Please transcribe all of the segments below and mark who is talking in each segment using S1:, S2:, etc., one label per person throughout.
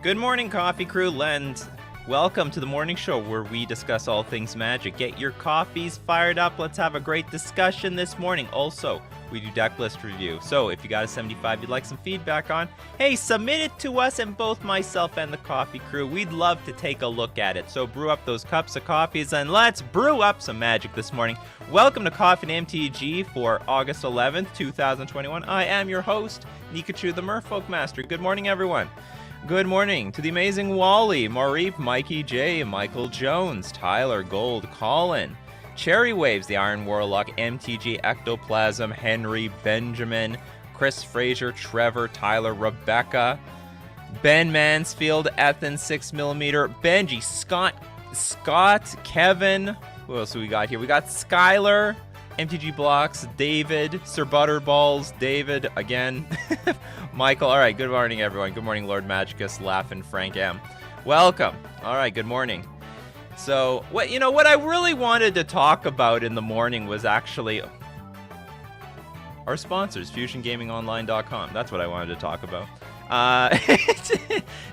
S1: Good morning, Coffee Crew, and welcome to the morning show where we discuss all things magic. Get your coffees fired up. Let's have a great discussion this morning. Also, we do Decklist review. So if you got a 75 you'd like some feedback on, hey, submit it to us and both myself and the Coffee Crew. We'd love to take a look at it. So brew up those cups of coffees and let's brew up some magic this morning. Welcome to Coffee and MTG for August 11th, 2021. I am your host, Nikachu, the Merfolk Master. Good morning, everyone. Good morning to the amazing Wally, Mareep, Mikey J, Michael Jones, Tyler Gold, Colin, Cherry Waves, the Iron Warlock, MTG Ectoplasm, Henry, Benjamin, Chris Fraser, Trevor, Tyler, Rebecca, Ben Mansfield, Ethan 6mm, Benji, Scott, Kevin. Who else do we got here? We got Skylar, MTG Blocks, David, Sir Butterballs, David again, Michael. All right, good morning, everyone. Good morning, Lord Magicus, Laughin', Frank M. Welcome. All right, good morning. So, what I really wanted to talk about in the morning was actually our sponsors, FusionGamingOnline.com. That's what I wanted to talk about.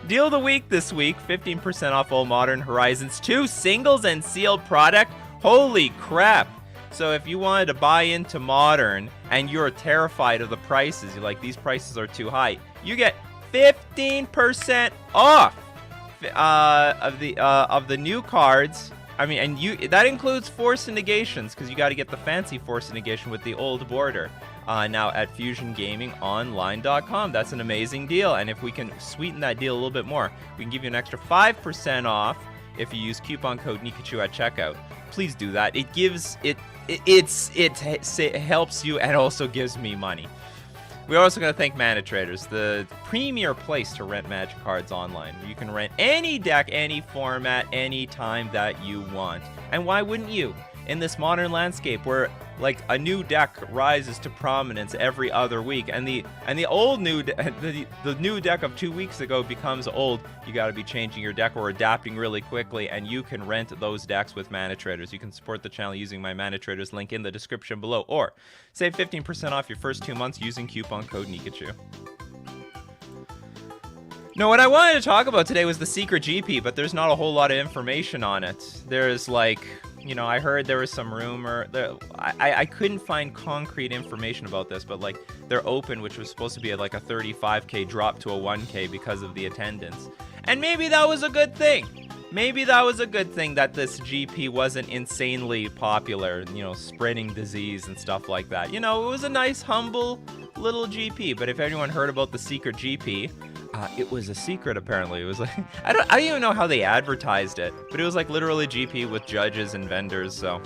S1: Deal of the week this week, 15% off all Modern Horizons 2 singles and sealed product. Holy crap. So if you wanted to buy into Modern and you're terrified of the prices, you're like, these prices are too high, you get 15% off of the new cards. I mean, and that includes Force and Negations, because you got to get the fancy Force and Negation with the old border. Now at FusionGamingOnline.com. That's an amazing deal, and if we can sweeten that deal a little bit more, we can give you an extra 5% off if you use coupon code Nikachu at checkout. Please do that. It gives it helps you and also gives me money. We're also going to thank Mana Traders, the premier place to rent Magic cards online. You can rent any deck, any format, any time that you want. And why wouldn't you? In this modern landscape where like a new deck rises to prominence every other week, and the new deck of 2 weeks ago becomes old, you got to be changing your deck or adapting really quickly, and you can rent those decks with Mana Traders. You can support the channel using my Mana Traders link in the description below, or save 15% off your first 2 months using coupon code Nikachu. No, what I wanted to talk about today was the secret GP, but there's not a whole lot of information on it. There's like, I heard there was some rumor. I couldn't find concrete information about this, but like they're open, which was supposed to be like a 35K drop to a 1K because of the attendance. And maybe that was a good thing. Maybe that was a good thing that this GP wasn't insanely popular, spreading disease and stuff like that. It was a nice, humble little GP. But if anyone heard about the secret GP, it was a secret, apparently. It was like, I don't even know how they advertised it, but it was like literally GP with judges and vendors, so.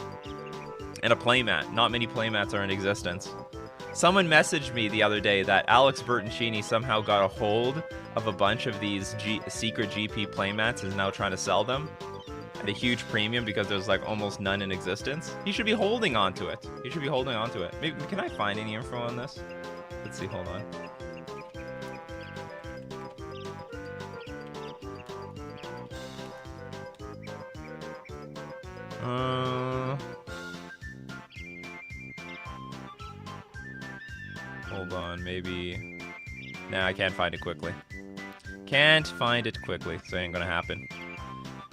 S1: And a playmat. Not many playmats are in existence. Someone messaged me the other day that Alex Bertoncini somehow got a hold of a bunch of these secret GP playmats and is now trying to sell them at a huge premium because there's like almost none in existence. He should be holding on to it. Maybe, can I find any info on this? Let's see, hold on. Hold on, maybe. Nah, I can't find it quickly. So it ain't gonna happen.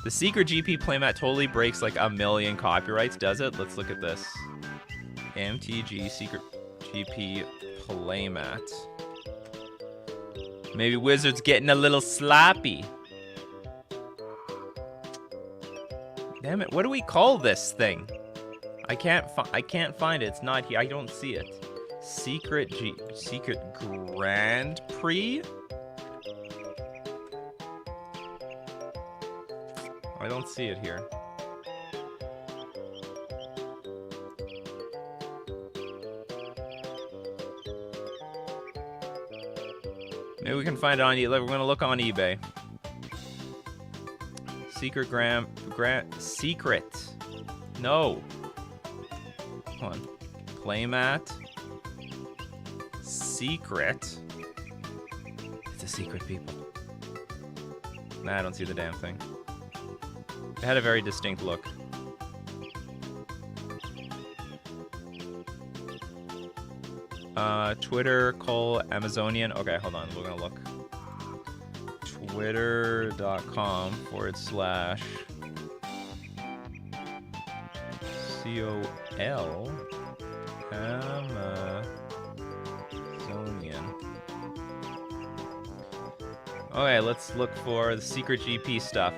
S1: The secret GP playmat totally breaks like 1 million copyrights, does it? Let's look at this. MTG secret GP playmat. Maybe Wizards getting a little sloppy. Damn it, what do we call this thing? I can't find it. It's not here. I don't see it. Secret Grand Prix? I don't see it here. Maybe we can find it on eBay. We're gonna look on eBay. Secret Secret. No. Hold on. Playmat. Secret. It's a secret, people. Nah, I don't see the damn thing. It had a very distinct look. Twitter, Cole, Amazonian. Okay, hold on. We're gonna look. twitter.com/COL Amazonian. Okay, let's look for the secret GP stuff.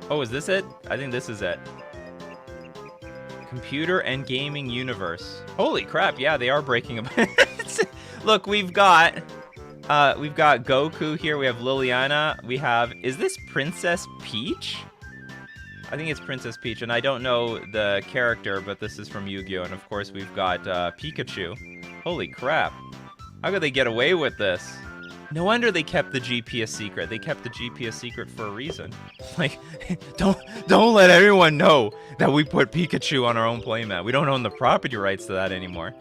S1: Oh, is this it? I think this is it. Computer and gaming universe. Holy crap, yeah, they are breaking up. Look, we've got Goku here, we have Liliana, we have, is this Princess Peach? I think it's Princess Peach, and I don't know the character, but this is from Yu-Gi-Oh! And of course we've got Pikachu. Holy crap. How could they get away with this? No wonder they kept the GP a secret. They kept the GP a secret for a reason. Like, don't let everyone know that we put Pikachu on our own playmat. We don't own the property rights to that anymore.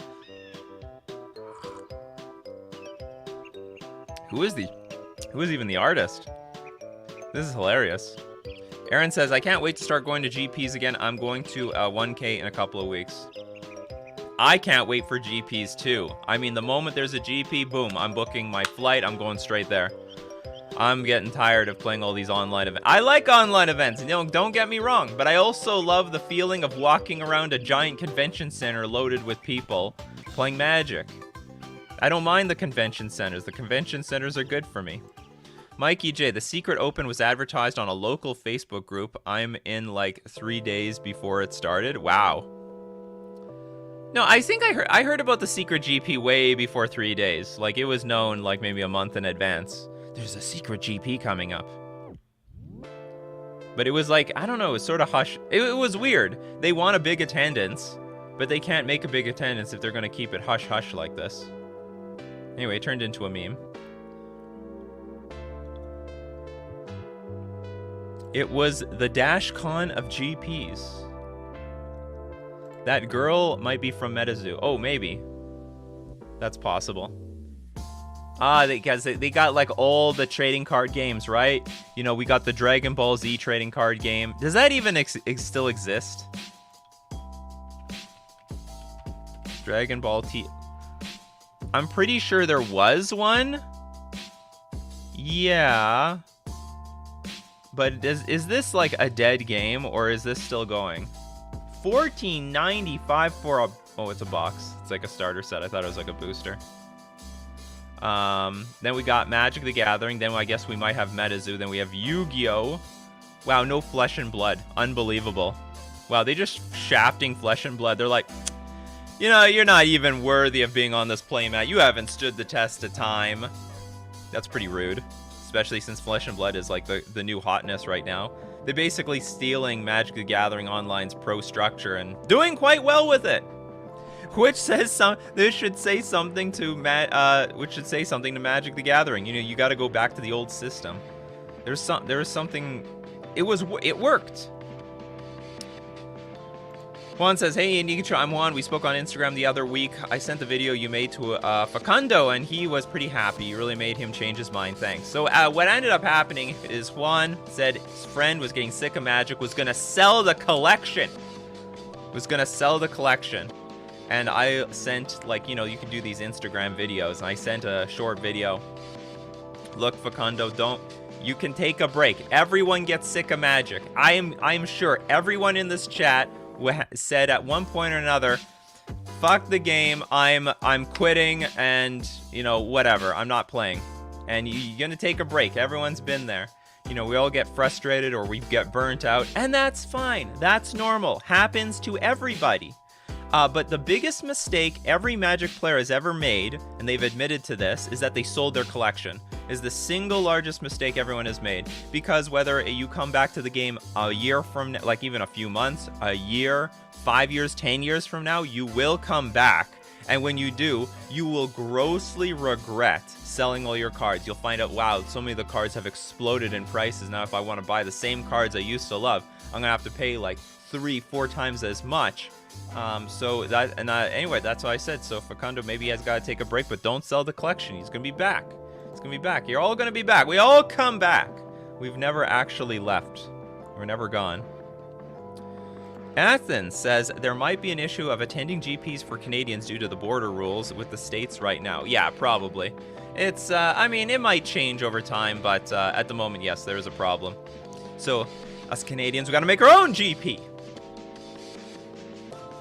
S1: Who is even the artist? This is hilarious. Aaron says, I can't wait to start going to GPs again. I'm going to 1K in a couple of weeks. I can't wait for GPs too. I mean, the moment there's a GP, boom, I'm booking my flight. I'm going straight there. I'm getting tired of playing all these online events. I like online events, and don't get me wrong, but I also love the feeling of walking around a giant convention center loaded with people playing Magic. I don't mind the convention centers. The convention centers are good for me. Mikey J, the secret open was advertised on a local Facebook group. I'm in like 3 days before it started. Wow. No, I think I heard about the secret GP way before 3 days. Like, it was known like maybe a month in advance. There's a secret GP coming up. But it was like, I don't know, it was sort of hush. It was weird. They want a big attendance, but they can't make a big attendance if they're going to keep it hush-hush like this. Anyway, it turned into a meme. It was the DashCon of GPs. That girl might be from MetaZoo. Oh, maybe. That's possible. Ah, because they got like all the trading card games, right? You know, we got the Dragon Ball Z trading card game. Does that even still exist? Dragon Ball T. I'm pretty sure there was one. Yeah. But is this like a dead game, or is this still going? $14.95 for a... Oh, it's a box. It's like a starter set. I thought it was like a booster. Then we got Magic the Gathering. Then I guess we might have MetaZoo. Then we have Yu-Gi-Oh! Wow, no Flesh and Blood. Unbelievable. Wow, they just shafting Flesh and Blood. They're like, you know, you're not even worthy of being on this playmat. You haven't stood the test of time. That's pretty rude. Especially since Flesh and Blood is like the new hotness right now. They're basically stealing Magic the Gathering Online's pro structure and doing quite well with it. Which says this should say something to Magic the Gathering. You know, you got to go back to the old system. There was something. It worked. Juan says, hey, Nikachu, I'm Juan. We spoke on Instagram the other week. I sent the video you made to Facundo, and he was pretty happy. You really made him change his mind. Thanks. So what ended up happening is Juan said his friend was getting sick of Magic, was going to sell the collection. And I sent, like, you know, you can do these Instagram videos, and I sent a short video. Look, Facundo, you can take a break. Everyone gets sick of Magic. I'm sure everyone in this chat said at one point or another, fuck the game, I'm quitting, and, you know, whatever, I'm not playing. And you're gonna take a break. Everyone's been there. You know, we all get frustrated or we get burnt out, and that's fine. That's normal. Happens to everybody. But the biggest mistake every Magic player has ever made, and they've admitted to this, is that they sold their collection. Is the single largest mistake everyone has made. Because whether you come back to the game a year from now, like even a few months, a year, 5 years, 10 years from now, you will come back. And when you do, you will grossly regret selling all your cards. You'll find out, wow, so many of the cards have exploded in prices. Now, if I want to buy the same cards I used to love, I'm going to have to pay like 3-4 times as much. Anyway, that's what I said. So Facundo, maybe he has got to take a break, but don't sell the collection. He's going to be back. It's going to be back. You're all going to be back. We all come back. We've never actually left. We're never gone. Athens says there might be an issue of attending GPs for Canadians due to the border rules with the states right now. Yeah, probably. It's, I mean, it might change over time, but at the moment, yes, there is a problem. So, us Canadians, we gotta make our own GP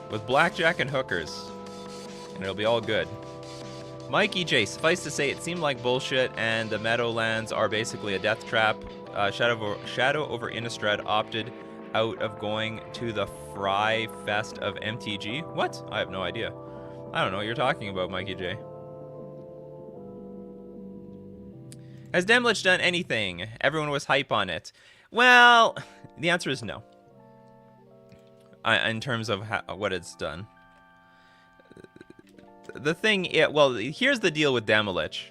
S1: with blackjack and hookers, and it'll be all good. Mikey J, suffice to say, it seemed like bullshit, and the Meadowlands are basically a death trap. Shadow over Innistrad opted out of going to the Fry Fest of MTG. What? I have no idea. I don't know what you're talking about, Mikey J. Has Demlich done anything? Everyone was hype on it. Well, the answer is no. In terms of what it's done. The thing, well, here's the deal with Demlich.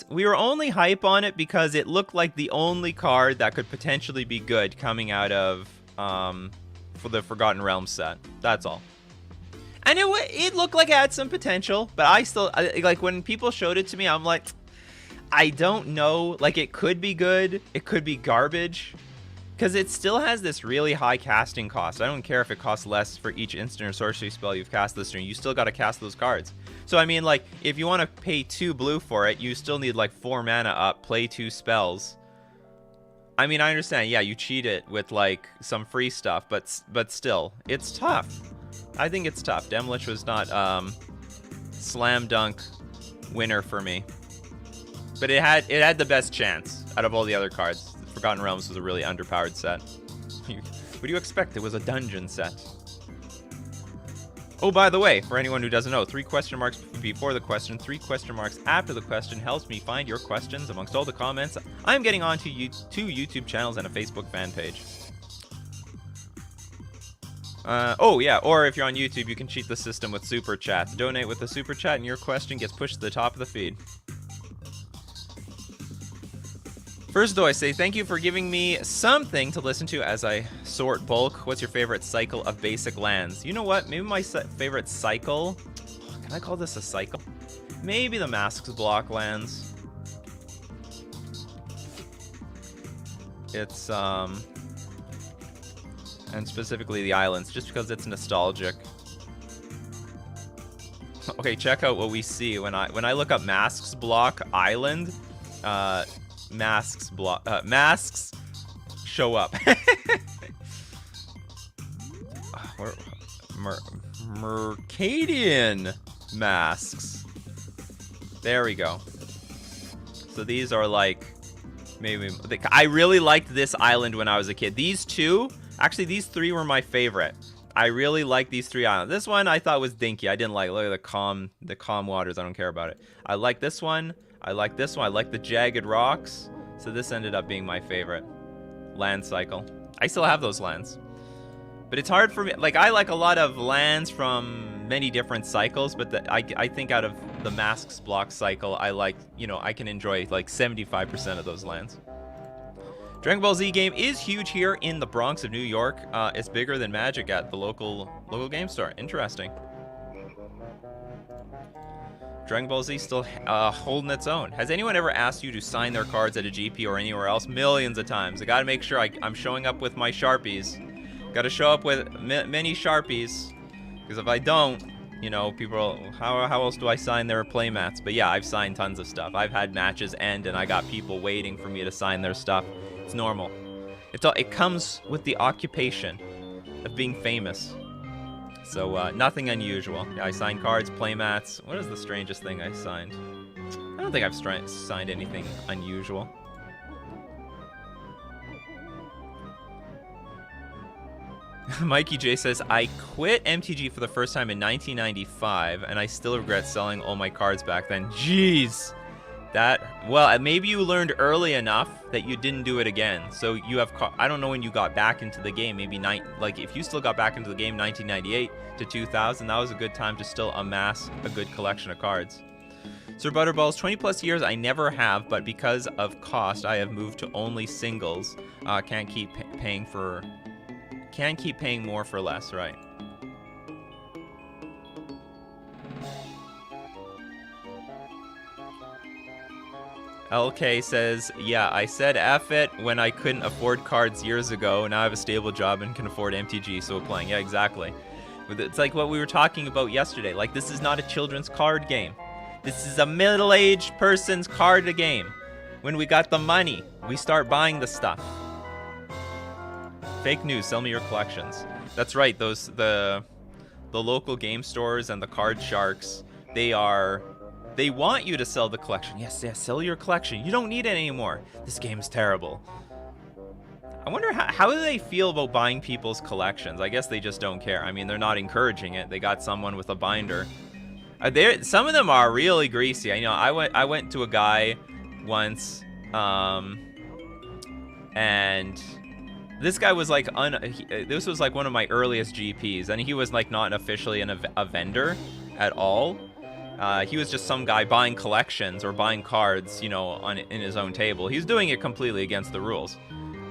S1: We were only hype on it because it looked like the only card that could potentially be good coming out of for the Forgotten Realms set. That's all. And it looked like it had some potential, but I still like when people showed it to me, I'm like, I don't know. Like, it could be good, it could be garbage. Because it still has this really high casting cost. I don't care if it costs less for each instant or sorcery spell you've cast this turn. You still got to cast those cards. So, I mean, like, if you want to pay 2 blue for it, you still need, like, 4 mana up, play 2 spells. I mean, I understand. Yeah, you cheat it with, like, some free stuff. But still, it's tough. I think it's tough. Demlich was not slam dunk winner for me. But it had the best chance out of all the other cards. Forgotten Realms was a really underpowered set. What do you expect? It was a dungeon set. Oh, by the way, for anyone who doesn't know, 3 question marks before the question, 3 question marks after the question helps me find your questions amongst all the comments I'm getting onto 2 YouTube channels and a Facebook fan page. Oh, yeah, or if you're on YouTube, you can cheat the system with Super Chats. Donate with the Super Chat and your question gets pushed to the top of the feed. First, though, I say thank you for giving me something to listen to as I sort bulk. What's your favorite cycle of basic lands? You know what? Maybe my favorite cycle... Can I call this a cycle? Maybe the Masks block lands. It's, and specifically the islands, just because it's nostalgic. Okay, check out what we see when I look up Masks block island. Masks show up. Mercadian masks. There we go. So these are like maybe I really liked this island when I was a kid. These 2, actually these 3 were my favorite. I really like these 3 islands. This one I thought was dinky. I didn't like. Look at the calm waters. I don't care about it. I like this one. I like this one. I like the jagged rocks. So this ended up being my favorite land cycle. I still have those lands. But it's hard for me. Like, I like a lot of lands from many different cycles, but I think out of the Masks block cycle, I like, you know, I can enjoy like 75% of those lands. Dragon Ball Z game is huge here in the Bronx of New York. It's bigger than Magic at the local game store. Interesting. Dragon Ball Z still holding its own. Has anyone ever asked you to sign their cards at a GP or anywhere else? Millions of times. I gotta make sure I'm showing up with my Sharpies. Gotta show up with many Sharpies. Because if I don't, you know, people, how else do I sign their playmats? But yeah, I've signed tons of stuff. I've had matches end and I got people waiting for me to sign their stuff. It's normal. It comes with the occupation of being famous. So, nothing unusual. Yeah, I signed cards, playmats. What is the strangest thing I signed? I don't think I've signed anything unusual. Mikey J says, I quit MTG for the first time in 1995, and I still regret selling all my cards back then. Jeez! Well, maybe you learned early enough that you didn't do it again. So you have, I don't know when you got back into the game. Maybe like if you still got back into the game 1998 to 2000, that was a good time to still amass a good collection of cards. Sir Butterballs, 20 plus years I never have, but because of cost, I have moved to only singles. Can't keep paying more for less, right? LK says, yeah, I said F it when I couldn't afford cards years ago. Now I have a stable job and can afford MTG, so playing. Yeah, exactly. It's like what we were talking about yesterday. Like, this is not a children's card game. This is a middle-aged person's card game. When we got the money, we start buying the stuff. Fake news, sell me your collections. That's right, the local game stores and the card sharks, they want you to sell the collection. Yes, sell your collection. You don't need it anymore. This game's terrible. I wonder how do they feel about buying people's collections? I guess they just don't care. I mean, they're not encouraging it. They got someone with a binder. Some of them are really greasy. I went to a guy once, and this guy was like, this was like one of my earliest GPs, and he was like not officially a vendor at all. He was just some guy buying collections or buying cards, in his own table. He's doing it completely against the rules.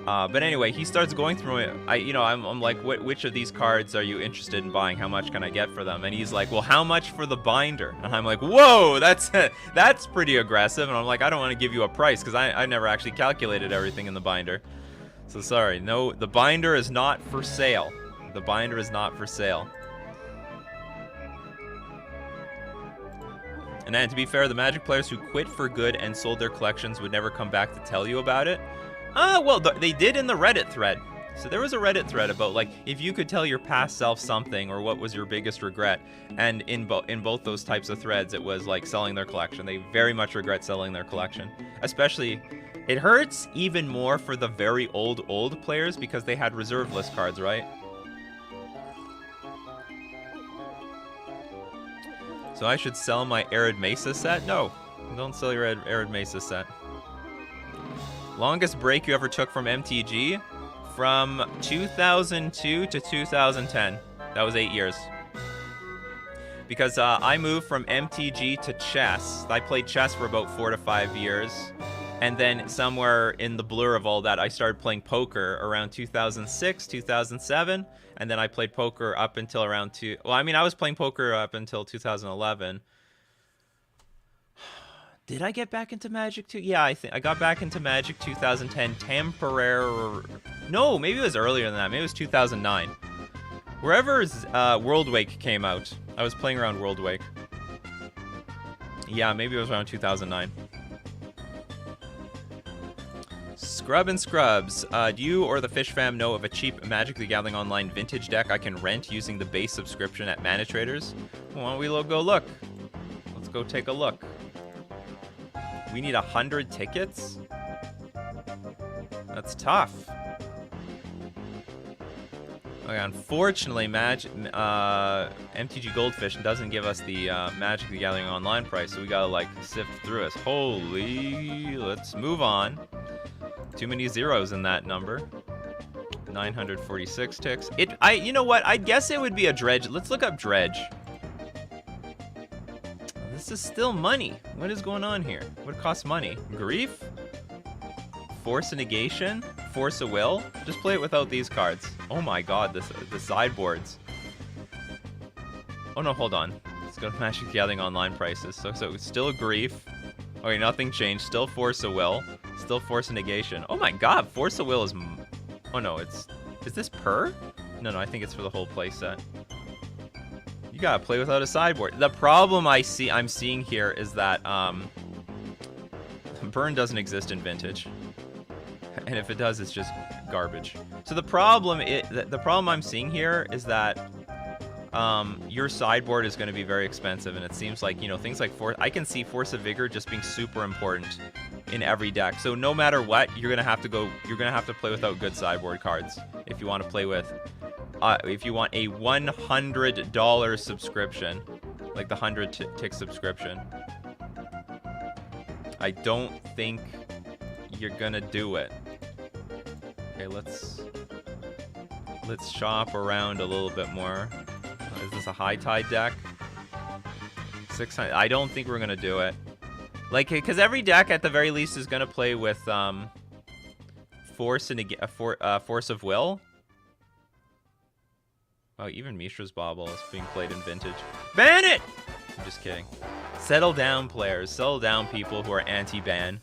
S1: But anyway, he starts going through it. I'm like, which of these cards are you interested in buying? How much can I get for them? And he's like, well, how much for the binder? And I'm like, whoa, that's pretty aggressive. And I'm like, I don't want to give you a price because I never actually calculated everything in the binder. So sorry, no, the binder is not for sale. The binder is not for sale. And then, to be fair, the Magic players who quit for good and sold their collections would never come back to tell you about it. Well, they did in the Reddit thread. So there was a Reddit thread about, like, if you could tell your past self something or what was your biggest regret. And in both those types of threads, it was, like, selling their collection. They very much regret selling their collection. Especially, it hurts even more for the very old players because they had reserve list cards, right? So I should sell my Arid Mesa set? No, don't sell your Arid Mesa set. Longest break you ever took from MTG? From 2002 to 2010. That was 8 years. Because I moved from MTG to chess. I played chess for about 4 to 5 years. And then somewhere in the blur of all that, I started playing poker around 2006, 2007. And then I played poker up until around I was playing poker up until 2011. Did I get back into Magic too? Yeah, I think I got back into Magic 2010 temporary. No, maybe it was earlier than that. Maybe it was 2009. Wherever Worldwake came out, I was playing around Worldwake. Yeah, maybe it was around 2009. Scrub and Scrubs, do you or the Fish Fam know of a cheap Magic the Gathering Online vintage deck I can rent using the base subscription at Mana Traders? Why don't we go look? Let's go take a look. We need 100 tickets? That's tough. Okay, unfortunately, MTG Goldfish doesn't give us the Magic the Gathering Online price, so we gotta, like, sift through it. Holy, let's move on. Too many zeros in that number. 946 ticks. You know what? I guess it would be a Dredge. Let's look up Dredge. This is still money. What is going on here? What costs money? Grief? Force a Negation? Force a Will? Just play it without these cards. Oh my god, the sideboards. Oh no, hold on. Let's go to Magic the Gathering Online prices. So it's still Grief. Okay, nothing changed. Still Force a Will. Still Force a Negation. Oh my god, Force a Will is... Oh no, is this per? No, I think it's for the whole playset. You gotta play without a sideboard. The problem I'm seeing here is that Burn doesn't exist in Vintage. And if it does, it's just garbage. So the problem I'm seeing here is that your sideboard is going to be very expensive, and it seems like, things like I can see Force of Vigor just being super important in every deck. So no matter what, you're gonna have to play without good sideboard cards if you want to play with. If you want a $100 subscription, like the 100 tick subscription, I don't think you're gonna do it. Okay, let's shop around a little bit more. Is this a high tide deck? 600. I don't think we're gonna do it. Like, because every deck at the very least is gonna play with Force of Will. Oh, even Mishra's Bauble is being played in Vintage. Ban it! I'm just kidding. Settle down, players. Settle down, people who are anti-ban.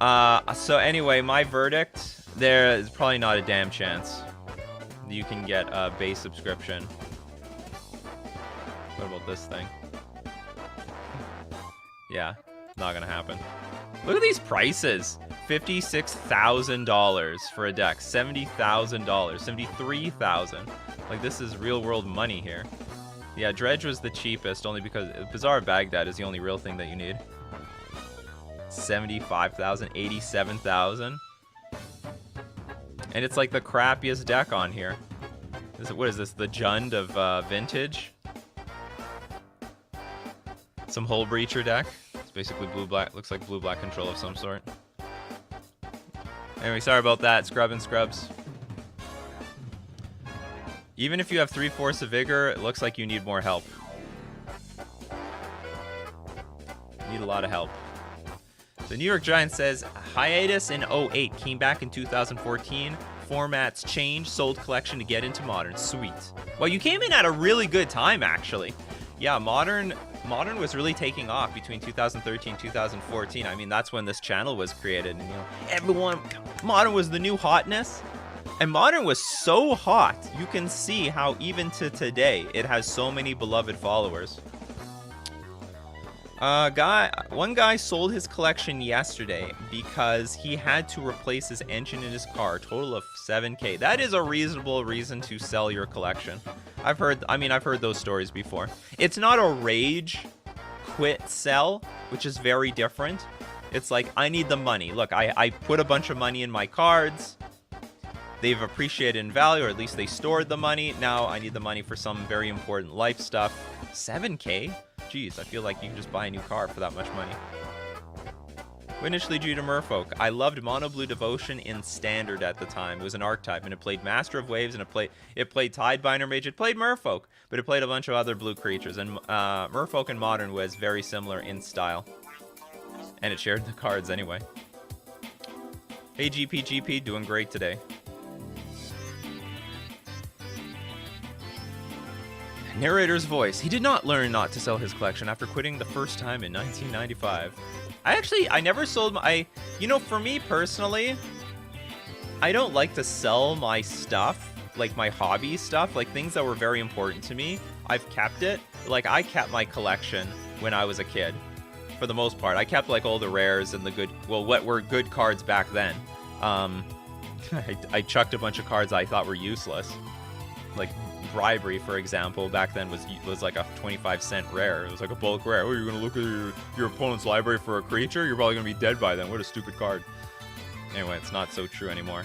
S1: So anyway, my verdict, there is probably not a damn chance you can get a base subscription. What about this thing? Yeah, not gonna happen. Look at these prices. $56,000 for a deck. $70,000. $73,000. Like, this is real world money here. Yeah, Dredge was the cheapest only because Bazaar of Baghdad is the only real thing that you need. 75,000, 87,000. And it's like the crappiest deck on here. What is this? The Jund of Vintage? Some Hull Breacher deck. It's basically blue-black. Looks like blue-black control of some sort. Anyway, sorry about that. Scrub and Scrubs. Even if you have 3/4 of Vigor, it looks like you need more help. Need a lot of help. The New York Giants says, hiatus in 08, came back in 2014. Formats changed, sold collection to get into Modern. Sweet. Well, you came in at a really good time, actually. Yeah, Modern was really taking off between 2013 and 2014. I mean, that's when this channel was created. And, you know, everyone, Modern was the new hotness. And Modern was so hot, you can see how even to today, it has so many beloved followers. One guy sold his collection yesterday because he had to replace his engine in his car, total of $7K. That is a reasonable reason to sell your collection. I've heard those stories before. It's not a rage quit sell, which is very different. It's like, I need the money. Look, I put a bunch of money in my cards. They've appreciated in value, or at least they stored the money. Now I need the money for some very important life stuff. 7K? Jeez, I feel like you can just buy a new car for that much money. What initially drew to Merfolk? I loved Mono Blue Devotion in Standard at the time. It was an archetype, and it played Master of Waves, and it played Tidebinder Mage. It played Merfolk, but it played a bunch of other blue creatures. And Merfolk and Modern was very similar in style. And it shared the cards anyway. Hey GP, doing great today. Narrator's voice. He did not learn not to sell his collection after quitting the first time in 1995. I never sold my... You know, for me personally, I don't like to sell my stuff, like my hobby stuff, like things that were very important to me. I've kept it. Like, I kept my collection when I was a kid, for the most part. I kept, like, all the rares and the good... Well, what were good cards back then. I chucked a bunch of cards I thought were useless. Like... Bribery, for example, back then was like a 25-cent rare. It was like a bulk rare. Oh, you're gonna look at your opponent's library for a creature? You're probably gonna be dead by then. What a stupid card. Anyway, it's not so true anymore.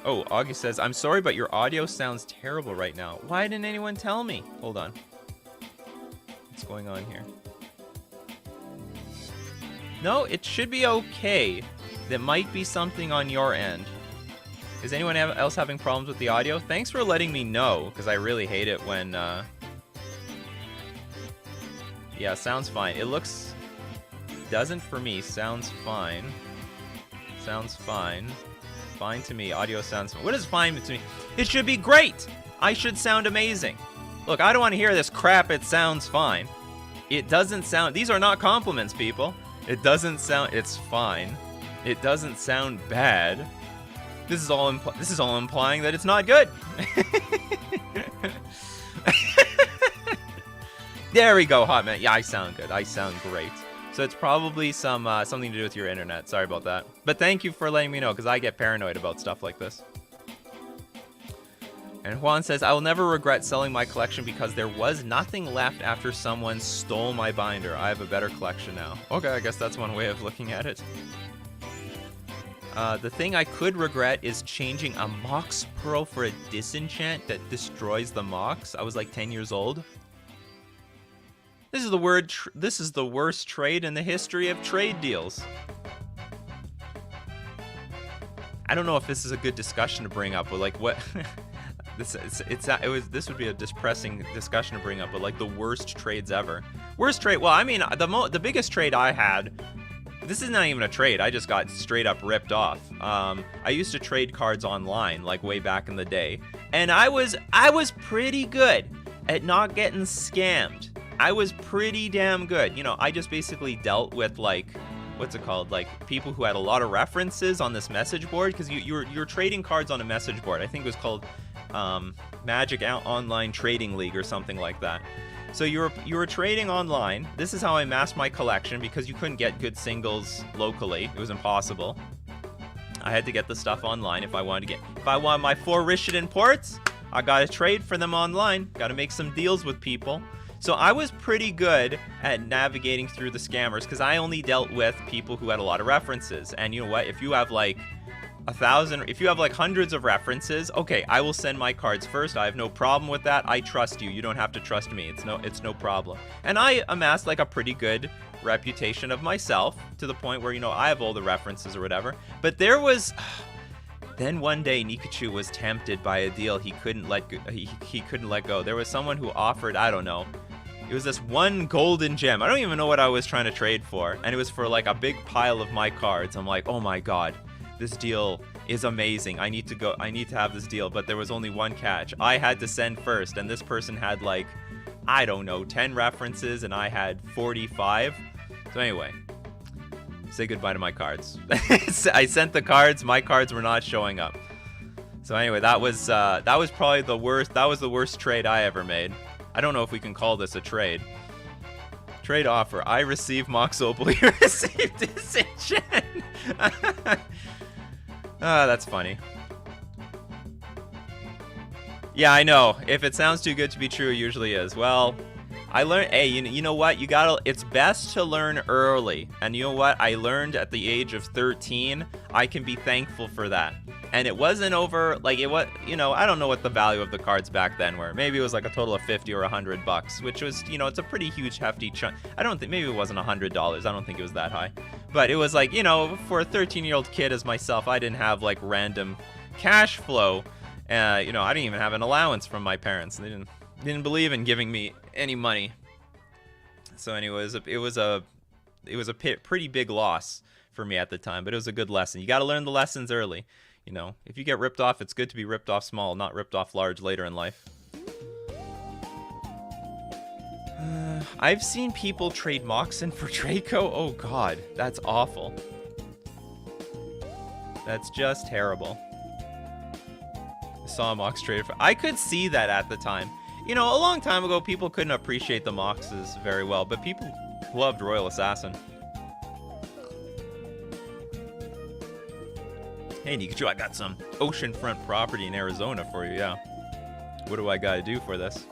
S1: Oh, Augie says, I'm sorry, but your audio sounds terrible right now. Why didn't anyone tell me? Hold on. What's going on here? No, it should be okay. There might be something on your end. Is anyone else having problems with the audio? Thanks for letting me know, because I really hate it when... Yeah, sounds fine. It looks... Doesn't for me. Sounds fine. Sounds fine. Fine to me. Audio sounds... What is fine to me? It should be great! I should sound amazing. Look, I don't want to hear this crap. It sounds fine. It doesn't sound... These are not compliments, people. It doesn't sound... It's fine. It doesn't sound bad. This is all implying that it's not good. There we go, Hot Man. Yeah, I sound good. I sound great. So it's probably something to do with your internet. Sorry about that. But thank you for letting me know, because I get paranoid about stuff like this. And Juan says, I will never regret selling my collection because there was nothing left after someone stole my binder. I have a better collection now. Okay, I guess that's one way of looking at it. The thing I could regret is changing a Mox Pearl for a disenchant that destroys the Mox. I was like 10 years old. This is the worst trade in the history of trade deals. I don't know if this is a good discussion to bring up, but like what this would be a depressing discussion to bring up, but like the worst trades ever. Worst trade. Well, I mean, the biggest trade I had. This is not even a trade. I just got straight up ripped off. I used to trade cards online, like way back in the day, and I was pretty good at not getting scammed. I was pretty damn good. You know, I just basically dealt with like what's it called? Like people who had a lot of references on this message board, because you're trading cards on a message board. I think it was called Magic Online Trading League or something like that. So you were trading online. This is how I amassed my collection, because you couldn't get good singles locally. It was impossible. I had to get the stuff online if I wanted my 4 Rishidan ports. I gotta trade for them online. Gotta make some deals with people. So I was pretty good at navigating through the scammers, because I only dealt with people who had a lot of references. And you know what? If you have like 1,000, if you have like hundreds of references, okay, I will send my cards first. I have no problem with that. I trust you. You don't have to trust me. It's no problem. And I amassed like a pretty good reputation of myself, to the point where, you know, I have all the references or whatever. But there was then one day Nikachu was tempted by a deal he couldn't let go. He couldn't let go. There was someone who offered, I don't know, it was this one golden gem. I don't even know what I was trying to trade for, and it was for like a big pile of my cards. I'm like, oh my god, this deal is amazing. I need to have this deal. But there was only one catch. I had to send first, and this person had like, I don't know, 10 references, and I had 45. So anyway, say goodbye to my cards. I sent the cards. My cards were not showing up. So anyway, that was probably the worst. That was the worst trade I ever made. I don't know if we can call this a trade. Trade offer. I receive Mox Opal. You received Disenchant. Ah, that's funny. Yeah, I know. If it sounds too good to be true, it usually is. Well, I learned, hey, you know what? It's best to learn early. And you know what? I learned at the age of 13. I can be thankful for that. And it wasn't over, like, it was, you know, I don't know what the value of the cards back then were. Maybe it was like a total of 50 or 100 bucks, which was, you know, it's a pretty huge, hefty chunk. I don't think, maybe it wasn't $100. I don't think it was that high. But it was like, you know, for a 13-year-old kid as myself, I didn't have like random cash flow. You know, I didn't even have an allowance from my parents. They didn't believe in giving me any money. So anyways, it was a pretty big loss for me at the time, but it was a good lesson. You got to learn the lessons early. You know, if you get ripped off, it's good to be ripped off small, not ripped off large later in life. I've seen people trade Moxen for Draco. Oh god, that's awful. That's just terrible. I saw a Mox traded for... I could see that at the time. You know, a long time ago, people couldn't appreciate the Moxes very well, but people loved Royal Assassin. Hey, Nikachu, I got some oceanfront property in Arizona for you, yeah. What do I gotta do for this?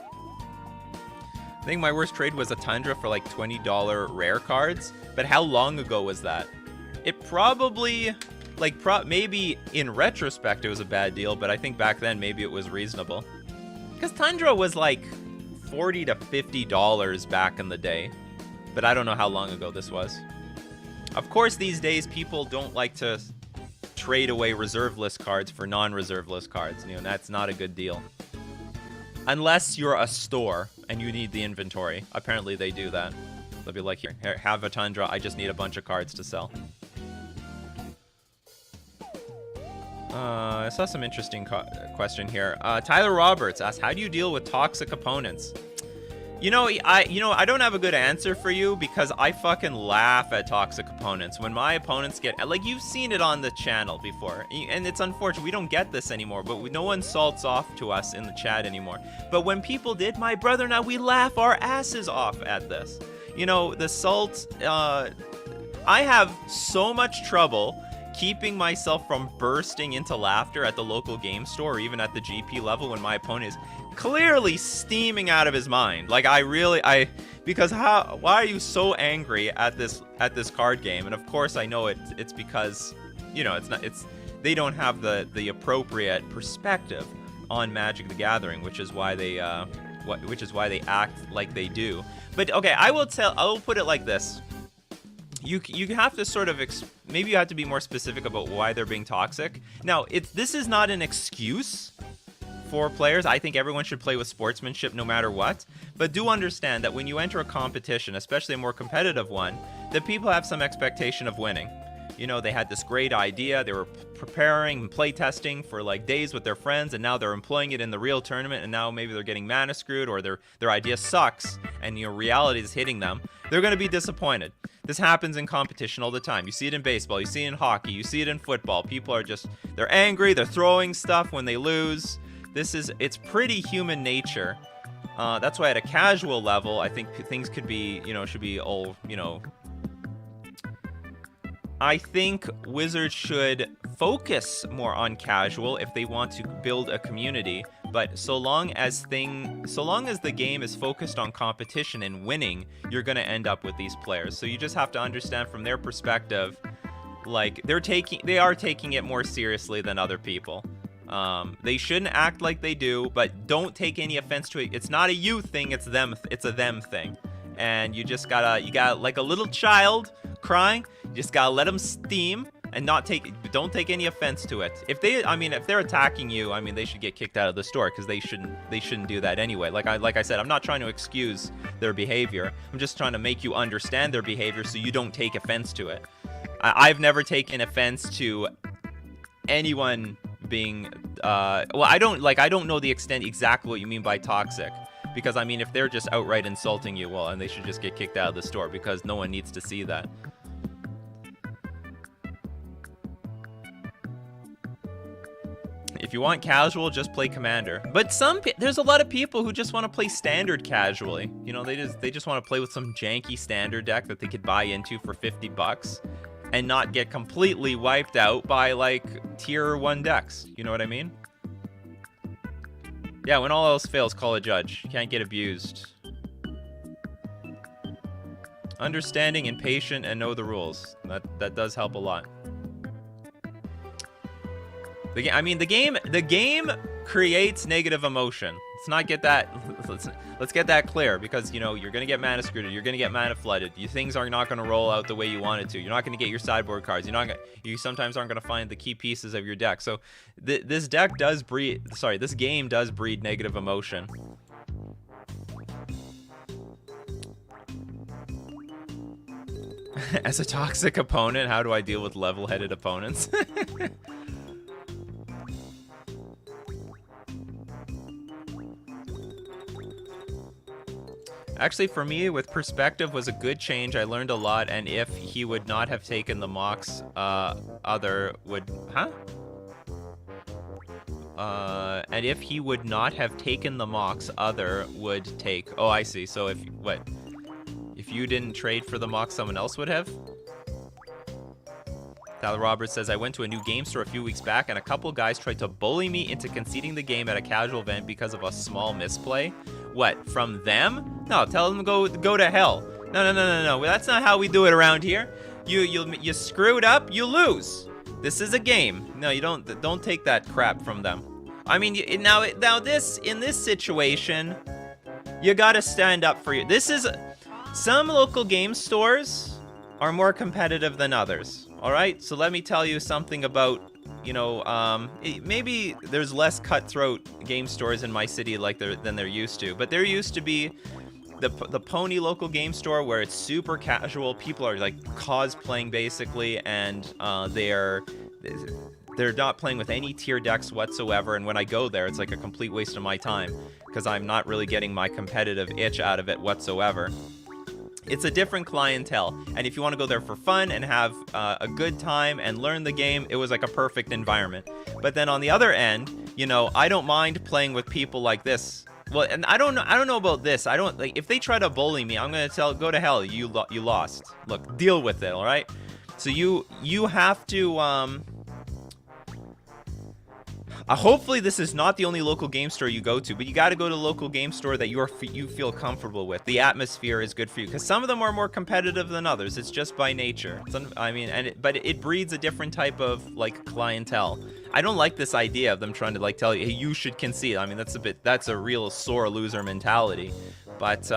S1: I think my worst trade was a Tundra for like $20 rare cards, but how long ago was that? It probably, like, maybe in retrospect it was a bad deal, but I think back then maybe it was reasonable. Because Tundra was like $40 to $50 back in the day, but I don't know how long ago this was. Of course, these days people don't like to trade away reserve list cards for non-reserve list cards. You know, that's not a good deal. Unless you're a store and you need the inventory. Apparently they do that. They'll be like, here, have a Tundra. I just need a bunch of cards to sell. I saw some interesting question here. Tyler Roberts asked, how do you deal with toxic opponents? You know, I don't have a good answer for you, because I fucking laugh at toxic opponents. When my opponents get, like, you've seen it on the channel before, and it's unfortunate we don't get this anymore, but no one salts off to us in the chat anymore. But when people did, my brother and I, we laugh our asses off at this. You know, the salt, I have so much trouble keeping myself from bursting into laughter at the local game store or even at the GP level when my opponent is clearly steaming out of his mind. Like, because why are you so angry at this card game? And of course I know it's because, you know, they don't have the appropriate perspective on Magic the Gathering, which is why they act like they do. But okay, I will put it like this. You have to sort of maybe you have to be more specific about why they're being toxic. Now, this is not an excuse for players. I think everyone should play with sportsmanship no matter what. But do understand that when you enter a competition, especially a more competitive one, that people have some expectation of winning. you know, they had this great idea. They were preparing and playtesting for like days with their friends, and now they're employing it in the real tournament, and now maybe they're getting mana screwed, or their idea sucks, and you know, reality is hitting them. They're going to be disappointed. This happens in competition all the time. You see it in baseball, you see it in hockey, you see it in football. People are just, they're angry, they're throwing stuff when they lose. It's pretty human nature. That's why at a casual level, I think things could be, you know, should be all, you know, I think Wizards should focus more on casual if they want to build a community. But so long as the game is focused on competition and winning, you're going to end up with these players. So you just have to understand from their perspective, like they are taking it more seriously than other people. They shouldn't act like they do, but don't take any offense to it. It's not a you thing, it's a them thing. And you gotta like a little child crying, you just gotta let them steam and don't take any offense to it. If they're attacking you, I mean, they should get kicked out of the store, because they shouldn't do that anyway. Like I said, I'm not trying to excuse their behavior. I'm just trying to make you understand their behavior so you don't take offense to it. I've never taken offense to anyone being well, I don't know the extent exactly what you mean by toxic, because I mean, if they're just outright insulting you, well, and they should just get kicked out of the store, because no one needs to see that. If you want casual, just play Commander. But there's a lot of people who just want to play Standard casually. You know, they just want to play with some janky Standard deck that they could buy into for $50 and not get completely wiped out by like tier 1 decks. You know what I mean? Yeah, when all else fails, call a judge. You can't get abused. Understanding and patient and know the rules. That does help a lot. The game creates negative emotion. Let's not get that. Let's get that clear, because you know you're gonna get mana screwed. You're gonna get mana flooded. Things are not gonna roll out the way you want it to. You're not gonna get your sideboard cards. You sometimes aren't gonna find the key pieces of your deck. So this game does breed negative emotion. As a toxic opponent, how do I deal with level-headed opponents? Actually, for me, with perspective was a good change. I learned a lot, and if he would not have taken the Mox, other would... Huh? And if he would not have taken the Mox, other would take... Oh, I see. So if you didn't trade for the Mox, someone else would have? Tyler Roberts says, I went to a new game store a few weeks back, and a couple guys tried to bully me into conceding the game at a casual event because of a small misplay. What, from them? No, tell them to go to hell. No. That's not how we do it around here. You screw it up, you lose. This is a game. No, you don't take that crap from them. I mean, in this situation, you gotta stand up for you. Some local game stores are more competitive than others. All right, so let me tell you something about, you know, maybe there's less cutthroat game stores in my city than there used to, but there used to be the Pony local game store where it's super casual. People are like cosplaying basically, and they're not playing with any tier decks whatsoever. And when I go there, it's like a complete waste of my time because I'm not really getting my competitive itch out of it whatsoever. It's a different clientele, and if you want to go there for fun and have a good time and learn the game, it was like a perfect environment. But then on the other end, you know, I don't mind playing with people like this. Well, and I don't know about this. I don't like if they try to bully me, I'm gonna go to hell. You lost. Look, deal with it. All right. So you have to hopefully this is not the only local game store you go to, but you got to go to a local game store that you feel comfortable with. The atmosphere is good for you, because some of them are more competitive than others. It's just by nature. But it breeds a different type of like clientele. I don't like this idea of them trying to like tell you, hey, you should concede. I mean, that's a real sore loser mentality. But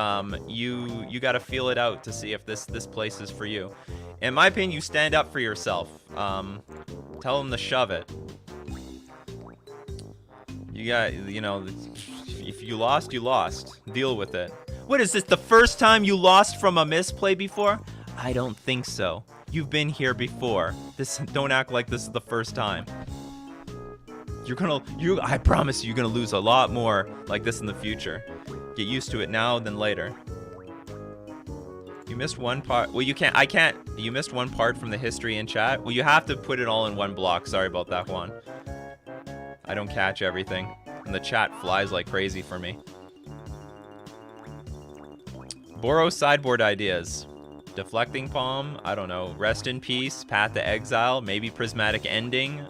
S1: you got to feel it out to see if this place is for you. In my opinion, you stand up for yourself. Tell them to shove it. You know, if you lost, you lost. Deal with it. What is this, the first time you lost from a misplay before? I don't think so. You've been here before. Don't act like this is the first time. I promise you, you're gonna lose a lot more like this in the future. Get used to it now than later. You missed one part. Well, you can't. You missed one part from the history in chat. Well, you have to put it all in one block. Sorry about that one. I don't catch everything. And the chat flies like crazy for me. Borrow sideboard ideas. Deflecting Palm. I don't know. Rest in Peace. Path to Exile. Maybe Prismatic Ending.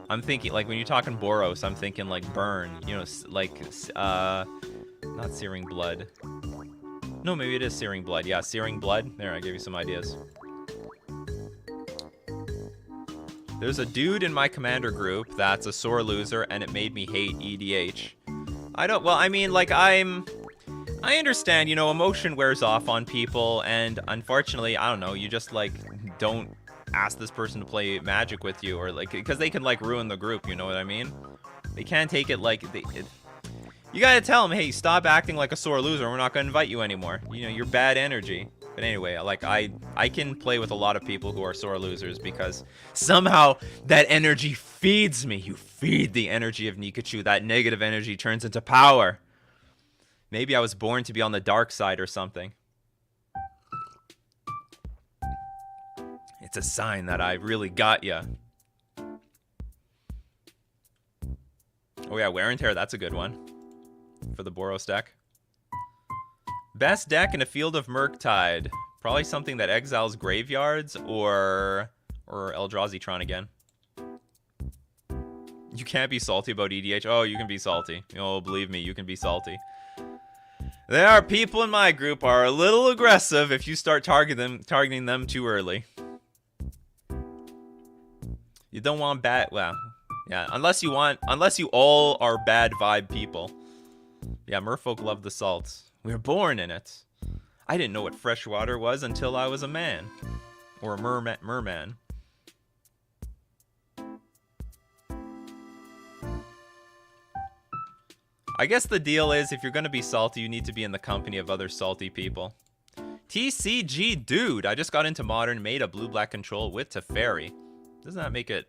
S1: I'm thinking, like, when you're talking Boros, I'm thinking, like, Burn. You know, like, not Searing Blood. No, maybe it is Searing Blood. Yeah, Searing Blood. There, I gave you some ideas. There's a dude in my commander group that's a sore loser, and it made me hate EDH. Well, I mean, like, I understand, you know, emotion wears off on people, and unfortunately, I don't know, you just, like, don't ask this person to play Magic with you, or like, because they can like ruin the group, you know what I mean? They can't take it like you gotta tell them, hey, stop acting like a sore loser, we're not gonna invite you anymore. You know, you're bad energy. But anyway, like, I can play with a lot of people who are sore losers because somehow that energy feeds me. You feed the energy of Nikachu. That negative energy turns into power. Maybe I was born to be on the dark side or something. It's a sign that I really got ya. Oh yeah, Wear and Tear, that's a good one. For the Boros deck. Best deck in a field of Murktide. Probably something that exiles graveyards or Eldrazi Tron again. You can't be salty about EDH. Oh, you can be salty. Oh, believe me, you can be salty. There are people in my group are a little aggressive if you start targeting them too early. You don't want bad, well, yeah, unless you all are bad vibe people. Yeah, merfolk love the salts. We were born in it. I didn't know what fresh water was until I was a man. Or a merman. I guess the deal is, if you're gonna be salty, you need to be in the company of other salty people. TCG Dude, I just got into Modern, made a blue-black control with Teferi. Doesn't that make it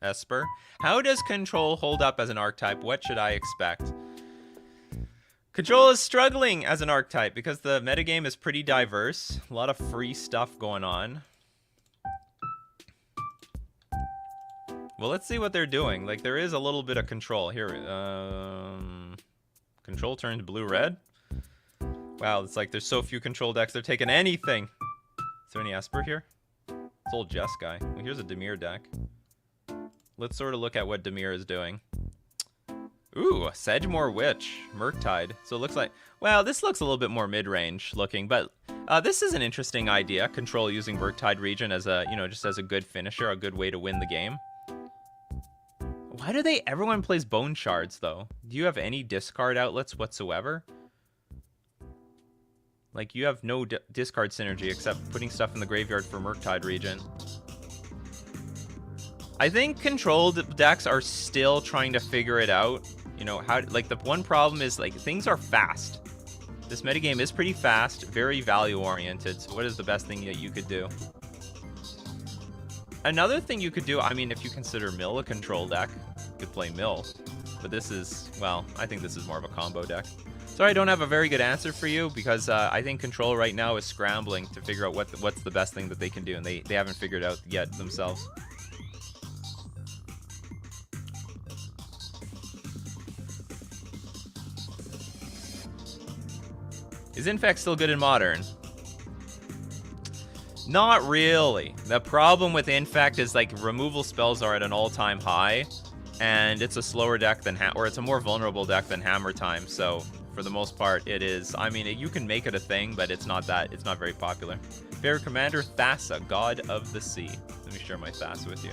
S1: Esper? How does Control hold up as an archetype? What should I expect? Control is struggling as an archetype because the metagame is pretty diverse. A lot of free stuff going on. Well, let's see what they're doing. Like, there is a little bit of Control. Here, Control turned blue-red. Wow, it's like there's so few Control decks. They're taking anything. Is there any Esper here? It's old Jess guy. Well, here's a Dimir deck. Let's sort of look at what Dimir is doing. Ooh, Sedgemoor Witch, Murktide. So it looks like, well, this looks a little bit more mid-range looking, but this is an interesting idea. Control using Murktide region as a, you know, just as a good finisher, a good way to win the game. Why do everyone plays Bone Shards though? Do you have any discard outlets whatsoever? Like, you have no discard synergy except putting stuff in the graveyard for Murktide region. I think controlled decks are still trying to figure it out. You know, how, like, the one problem is, like, things are fast. This metagame is pretty fast, very value-oriented, so what is the best thing that you could do? Another thing you could do, I mean, if you consider Mill a control deck, you could play Mill. But this is, well, I think this is more of a combo deck. Sorry, I don't have a very good answer for you, because I think Control right now is scrambling to figure out what's the best thing that they can do, and they haven't figured out yet themselves. Is Infect still good in Modern? Not really. The problem with Infect is, like, removal spells are at an all-time high, and it's a slower deck than or it's a more vulnerable deck than Hammer Time. So for the most part, it is. I mean, you can make it a thing, but it's not very popular. Favorite commander, Thassa, God of the Sea. Let me share my Thassa with you.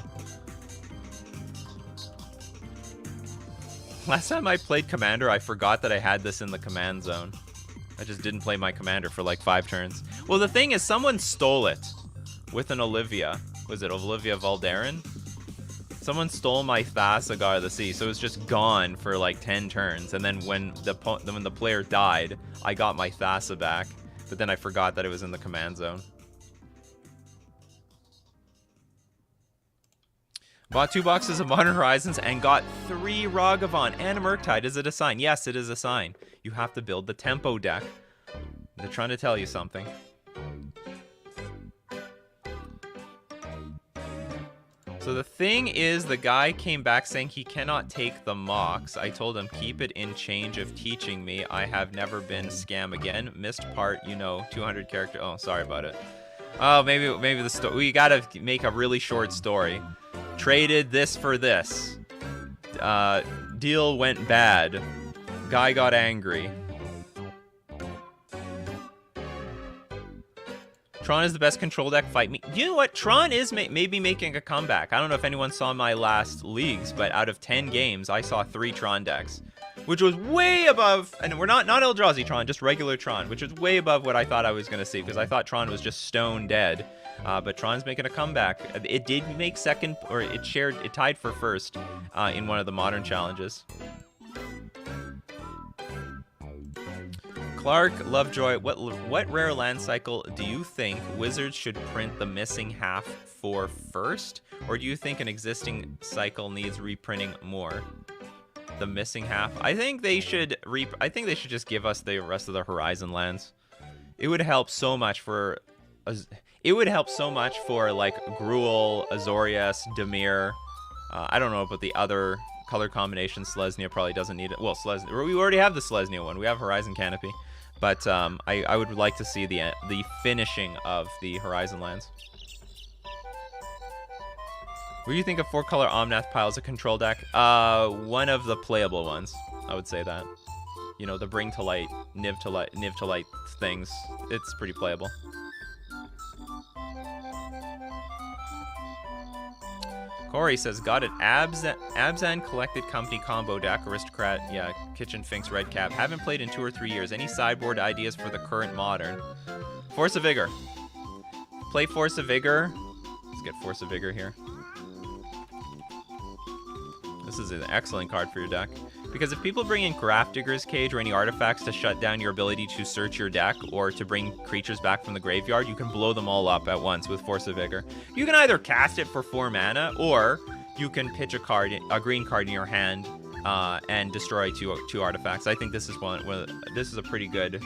S1: Last time I played Commander, I forgot that I had this in the command zone. I just didn't play my commander for like 5 turns. Well, the thing is, someone stole it with an Olivia. Was it Olivia Valderin? Someone stole my Thassa God of the Sea, so it was just gone for like 10 turns. And then when the player died, I got my Thassa back. But then I forgot that it was in the command zone. Bought 2 boxes of Modern Horizons and got 3 Ragavan and a Murktide. Is it a sign? Yes, it is a sign. You have to build the tempo deck. They're trying to tell you something. So the thing is, the guy came back saying he cannot take the mocks. I told him, keep it in change of teaching me. I have never been scam again. Missed part, you know, 200 character. Oh, sorry about it. Oh, maybe the story. We gotta make a really short story. Traded this for this. Deal went bad. Guy got angry. Tron is the best control deck, fight me. You know what? Tron is maybe making a comeback. I don't know if anyone saw my last leagues, but out of 10 games, I saw 3 Tron decks, which was way above, and we're not Eldrazi Tron, just regular Tron, which is way above what I thought I was going to see, because I thought Tron was just stone dead. But Tron's making a comeback. It did make second, or it tied for first in one of the Modern challenges. Clark Lovejoy, what rare land cycle do you think Wizards should print the missing half for first? Or do you think an existing cycle needs reprinting more? The missing half? I think they should just give us the rest of the Horizon lands. It would help so much for like Gruul, Azorius, Dimir. I don't know about the other color combination. Selesnya probably doesn't need it. Well, Selesnya, we already have the Selesnya one. We have Horizon Canopy. But I would like to see the finishing of the Horizon lands. What do you think of 4-color Omnath Pile as a control deck? One of the playable ones, I would say that. You know, the Bring to Light, Niv to Light things. It's pretty playable. Corey says, got it. Abzan Collected Company combo deck, Aristocrat, yeah, Kitchen Finks, Red Cap. Haven't played in 2 or 3 years. Any sideboard ideas for the current Modern? Force of Vigor. Play Force of Vigor. Let's get Force of Vigor here. This is an excellent card for your deck. Because if people bring in Grafdigger's Cage or any artifacts to shut down your ability to search your deck or to bring creatures back from the graveyard, you can blow them all up at once with Force of Vigor. You can either cast it for 4 mana, or you can pitch a green card in your hand and destroy two artifacts. I think this is this is a pretty good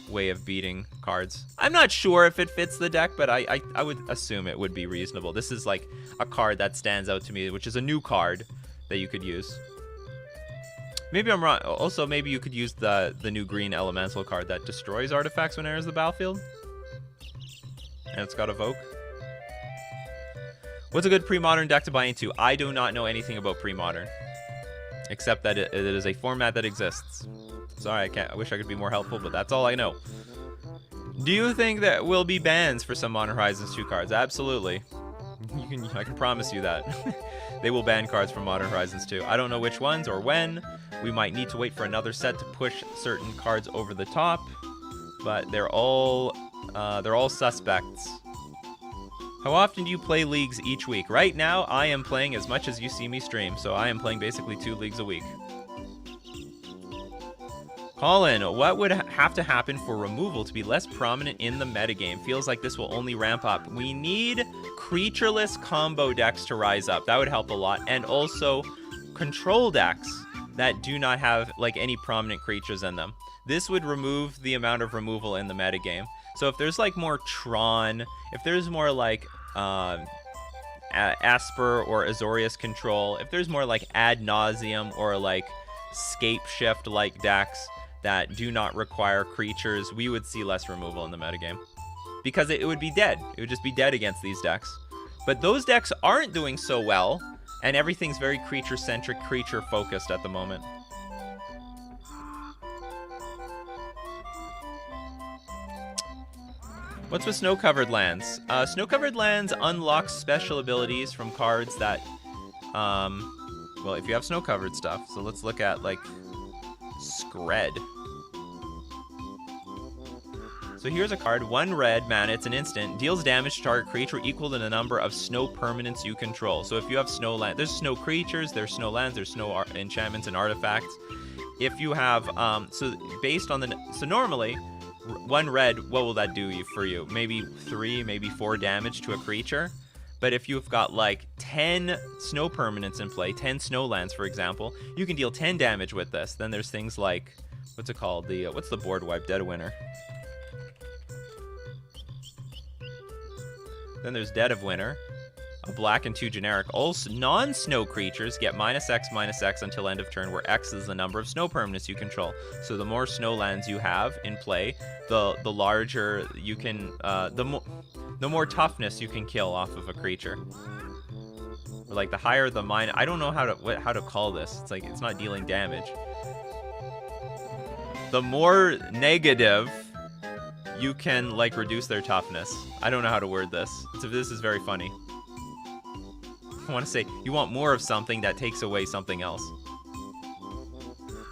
S1: way of beating cards. I'm not sure if it fits the deck, but I would assume it would be reasonable. This is like a card that stands out to me, which is a new card that you could use. Maybe I'm wrong. Also, maybe you could use the new green elemental card that destroys artifacts when it enters the battlefield. And it's got Evoke. What's a good pre-modern deck to buy into? I do not know anything about pre-modern, except that it is a format that exists. Sorry, I wish I could be more helpful, but that's all I know. Do you think that will be bans for some Modern Horizons 2 cards? Absolutely. I can promise you that. They will ban cards from Modern Horizons 2. I don't know which ones or when. We might need to wait for another set to push certain cards over the top, but they're all suspects. How often do you play leagues each week? Right now, I am playing as much as you see me stream, so I am playing basically 2 leagues a week. Colin, what would have to happen for removal to be less prominent in the metagame? Feels like this will only ramp up. We need creatureless combo decks to rise up. That would help a lot. And also control decks that do not have like any prominent creatures in them. This would remove the amount of removal in the metagame. So if there's like more Tron, if there's more like Asper or Azorius control, if there's more like Ad Nauseam or like Scape Shift like decks that do not require creatures, we would see less removal in the metagame. Because it would be dead. It would just be dead against these decks. But those decks aren't doing so well, and everything's very creature-centric, creature-focused at the moment. What's with snow-covered lands? Snow-covered lands unlock special abilities from cards that, well, if you have snow-covered stuff. So let's look at, like, Skred. So So here's a card, 1 red mana, it's an instant, deals damage to target creature equal to the number of snow permanents you control. So if you have snow land, there's snow creatures, there's snow lands, there's snow enchantments and artifacts. If you have, so based on so normally, 1 red, what will that do for you? Maybe 3, maybe 4 damage to a creature. But if you've got like 10 snow permanents in play, 10 snow lands, for example, you can deal 10 damage with this. Then there's things like, what's it called? What's the board wipe? Dead of Winter. Then there's Dead of Winter, a black and 2 generic. Also, non-snow creatures get -X until end of turn, where X is the number of snow permanents you control. So the more snow lands you have in play, the larger you can, the more toughness you can kill off of a creature. Or like the higher the mine. I don't know how to call this. It's like it's not dealing damage. The more negative you can like reduce their toughness. I don't know how to word this. This is very funny. I want to say you want more of something that takes away something else.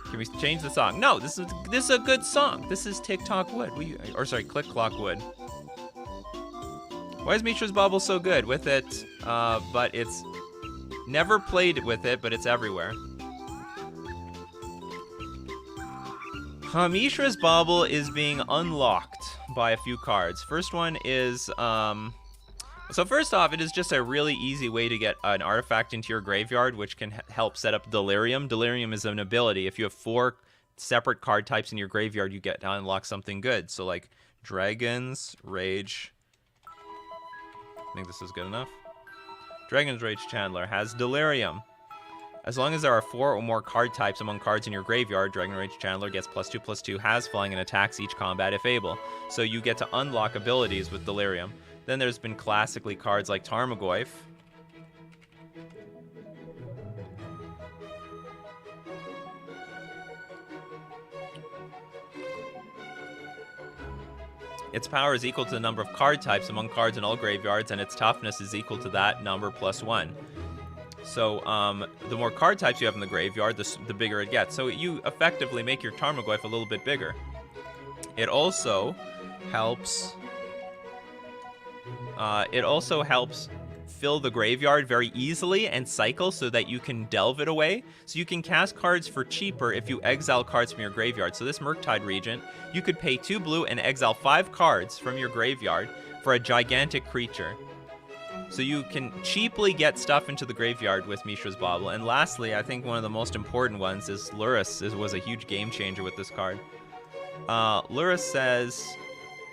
S1: Can we change the song? No, this is a good song. This is TikTok Wood. Click Clock Wood. Why is Mishra's Bauble so good with it? But it's never played with it, but it's everywhere. Mishra's Bauble is being unlocked by a few cards. First one is, so first off, it is just a really easy way to get an artifact into your graveyard, which can help set up Delirium. Delirium is an ability. If you have 4 separate card types in your graveyard, you get to unlock something good. So like Dragon's Rage. I think this is good enough. Dragon's Rage Chandler has Delirium. As long as there are 4 or more card types among cards in your graveyard, Dragon Rage Chandler gets +2/+2, has flying, and attacks each combat if able. So you get to unlock abilities with Delirium. Then there's been classically cards like Tarmogoyf. Its power is equal to the number of card types among cards in all graveyards, and its toughness is equal to that number +1. So the more card types you have in the graveyard, the bigger it gets. So you effectively make your Tarmogoyf a little bit bigger. It also helps. Fill the graveyard very easily and cycle so that you can delve it away. So you can cast cards for cheaper if you exile cards from your graveyard. So this Murktide Regent, you could pay 2 blue and exile 5 cards from your graveyard for a gigantic creature. So you can cheaply get stuff into the graveyard with Mishra's Bauble. And lastly, I think one of the most important ones is Lurrus was a huge game changer with this card. Lurrus says,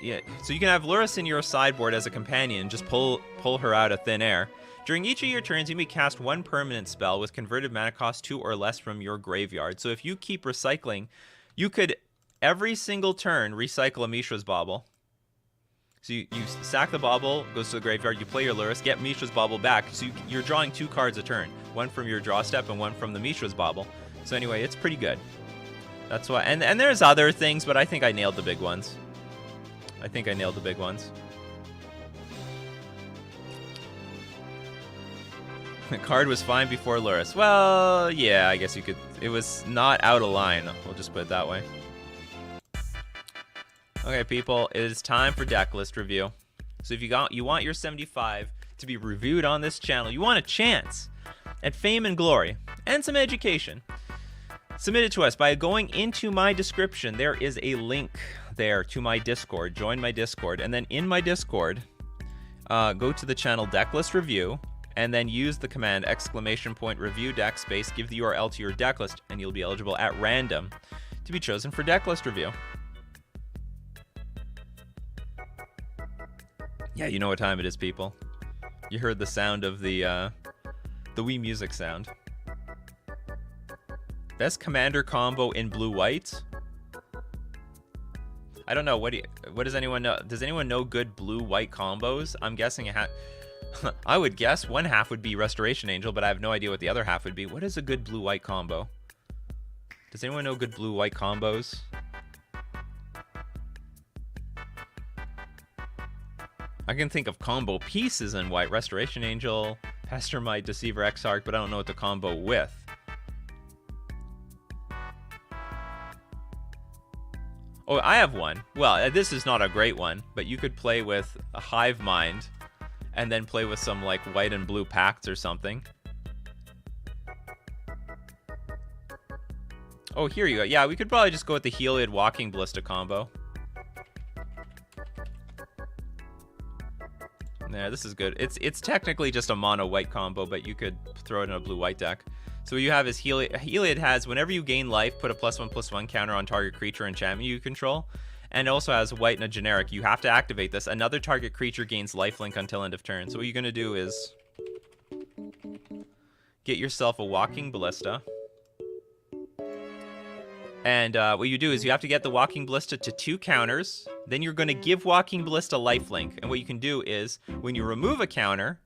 S1: yeah, so you can have Lurrus in your sideboard as a companion, just pull her out of thin air. During each of your turns, you may cast 1 permanent spell with converted mana cost 2 or less from your graveyard. So if you keep recycling, you could every single turn recycle a Mishra's Bauble. So you sack the Bauble, goes to the graveyard, you play your Lurrus, get Mishra's Bauble back. So you're drawing 2 cards a turn. One from your draw step and one from the Mishra's Bauble. So anyway, it's pretty good. That's why. And there's other things, but I think I nailed the big ones. The card was fine before Lurrus. Well, yeah, I guess you could. It was not out of line. We'll just put it that way. Okay, people, it is time for Decklist review. So if you want your 75 to be reviewed on this channel, you want a chance at fame and glory and some education, submit it to us by going into my description. There is a link there to my Discord. Join my Discord, and then in my Discord, go to the channel Decklist Review, and then use the command !review deck space, give the URL to your decklist, and you'll be eligible at random to be chosen for Decklist Review. Yeah, you know what time it is, people. You heard the sound of the Wii music sound. Best commander combo in blue-white? I don't know. What does anyone know? Does anyone know good blue-white combos? I'm guessing I would guess one half would be Restoration Angel, but I have no idea what the other half would be. What is a good blue-white combo? Does anyone know good blue-white combos? I can think of combo pieces in white. Restoration Angel, Pestermite, Deceiver, Exarch, but I don't know what to combo with. Oh, I have one. Well, this is not a great one, but you could play with a Hive Mind and then play with some like white and blue pacts or something. Oh, here you go. Yeah, we could probably just go with the Heliod Walking Ballista combo. Yeah, this is good. It's technically just a mono white combo, but you could throw it in a blue white deck. So what you have is Heliod has, whenever you gain life, put a +1/+1 counter on target creature or enchantment you control. And it also has white and a generic. You have to activate this. Another target creature gains lifelink until end of turn. So what you're going to do is get yourself a Walking Ballista. And what you do is you have to get the Walking Ballista to 2 counters. Then you're going to give Walking Ballista lifelink. And what you can do is, when you remove a counter,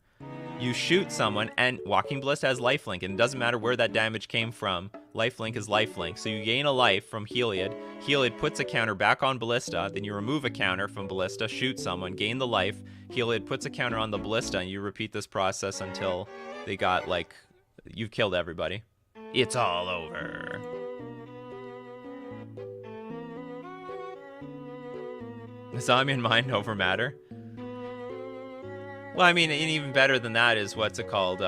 S1: you shoot someone, and Walking Ballista has lifelink. And it doesn't matter where that damage came from. Lifelink is lifelink. So you gain a life from Heliod. Heliod puts a counter back on Ballista. Then you remove a counter from Ballista, shoot someone, gain the life. Heliod puts a counter on the Ballista, and you repeat this process until they got, like, you've killed everybody. It's all over. Zombie and mind over matter. Well, I mean, and even better than that is what's it called?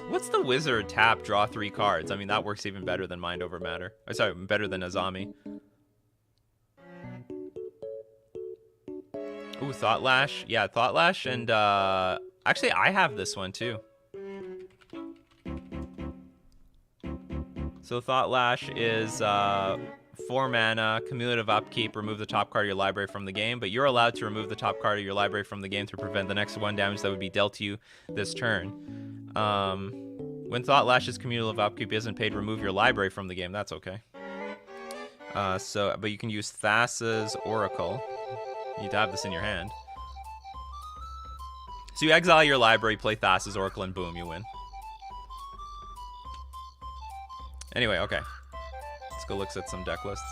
S1: What's the wizard tap, draw 3 cards? I mean, that works even better than mind over matter. Oh, sorry, better than Azami. Ooh, Thought Lash. Yeah, Thought Lash, and actually, I have this one too. So Thought Lash is 4 mana, cumulative upkeep, remove the top card of your library from the game, but you're allowed to remove the top card of your library from the game to prevent the next 1 damage that would be dealt to you this turn. When Thought Lash's cumulative upkeep isn't paid, remove your library from the game. That's okay. But you can use Thassa's Oracle. You need to have this in your hand. So you exile your library, play Thassa's Oracle, and boom, you win. Anyway, okay. Let's go look at some deck lists.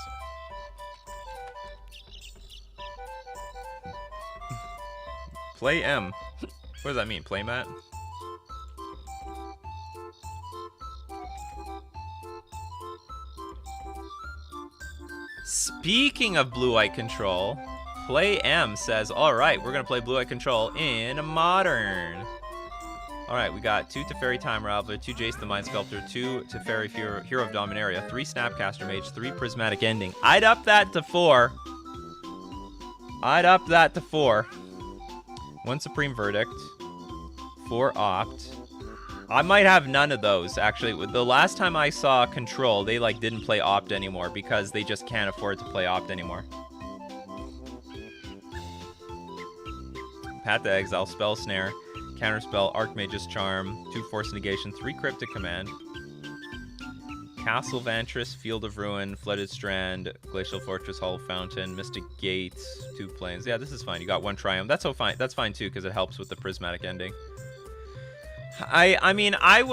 S1: Play M. What does that mean? Playmat? Speaking of blue-white control, Play M says, alright, we're going to play blue-white control in Modern. Alright, we got 2 Teferi Time Raveler, 2 Jace the Mind Sculptor, 2 Teferi Hero of Dominaria, 3 Snapcaster Mage, 3 Prismatic Ending. I'd up that to 4. I'd up that to 4. 1 Supreme Verdict, 4 Opt. I might have none of those, actually. The last time I saw Control, they like didn't play Opt anymore because they just can't afford to play Opt anymore. Path to Exile, Spell Snare, Counterspell, Archmage's Charm, 2 Force Negation, 3 Cryptic Command, Castle Vantress, Field of Ruin, Flooded Strand, Glacial Fortress, Hollow Fountain, Mystic Gate, 2 Plains. Yeah, this is fine. You got 1 Triumph. That's so fine. That's fine too because it helps with the Prismatic Ending. I mean, I'd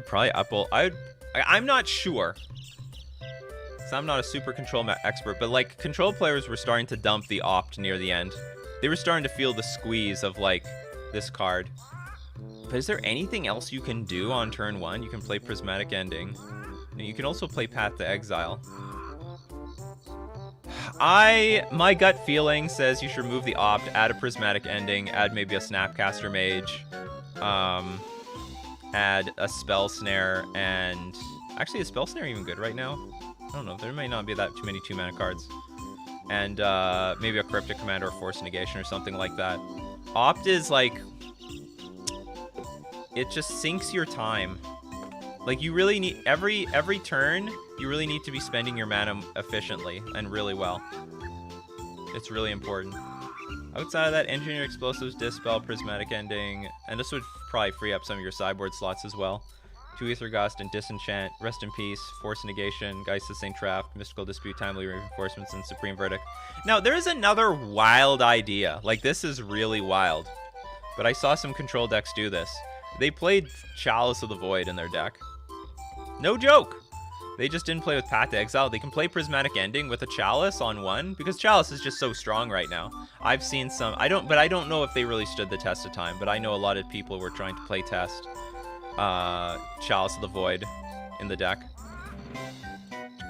S1: probably I'm not sure. So I'm not a super control expert, but like control players were starting to dump the Opt near the end. They were starting to feel the squeeze of like this card. But is there anything else you can do on turn 1? You can play Prismatic Ending. You can also play Path to Exile. My gut feeling says you should remove the Opt, add a Prismatic Ending, add maybe a Snapcaster Mage, add a Spell Snare, and actually, is Spell Snare even good right now? I don't know. There may not be that too many 2-mana cards. And maybe a Cryptic Command or a Force Negation or something like that. Opt is like, it just sinks your time. Like you really need every turn. You really need to be spending your mana efficiently and really well. It's really important. Outside of that, Engineer Explosives, Dispel, Prismatic Ending, and this would probably free up some of your sideboard slots as well. 2 Aether Gust and Disenchant, Rest in Peace, Force Negation, Geistless Entrapped, Mystical Dispute, Timely Reinforcements, and Supreme Verdict. Now, there is another wild idea. Like, this is really wild. But I saw some control decks do this. They played Chalice of the Void in their deck. No joke! They just didn't play with Path to Exile. They can play Prismatic Ending with a Chalice on 1, because Chalice is just so strong right now. I've seen some... I don't know if they really stood the test of time, but I know a lot of people were trying to play test Chalice of the Void in the deck.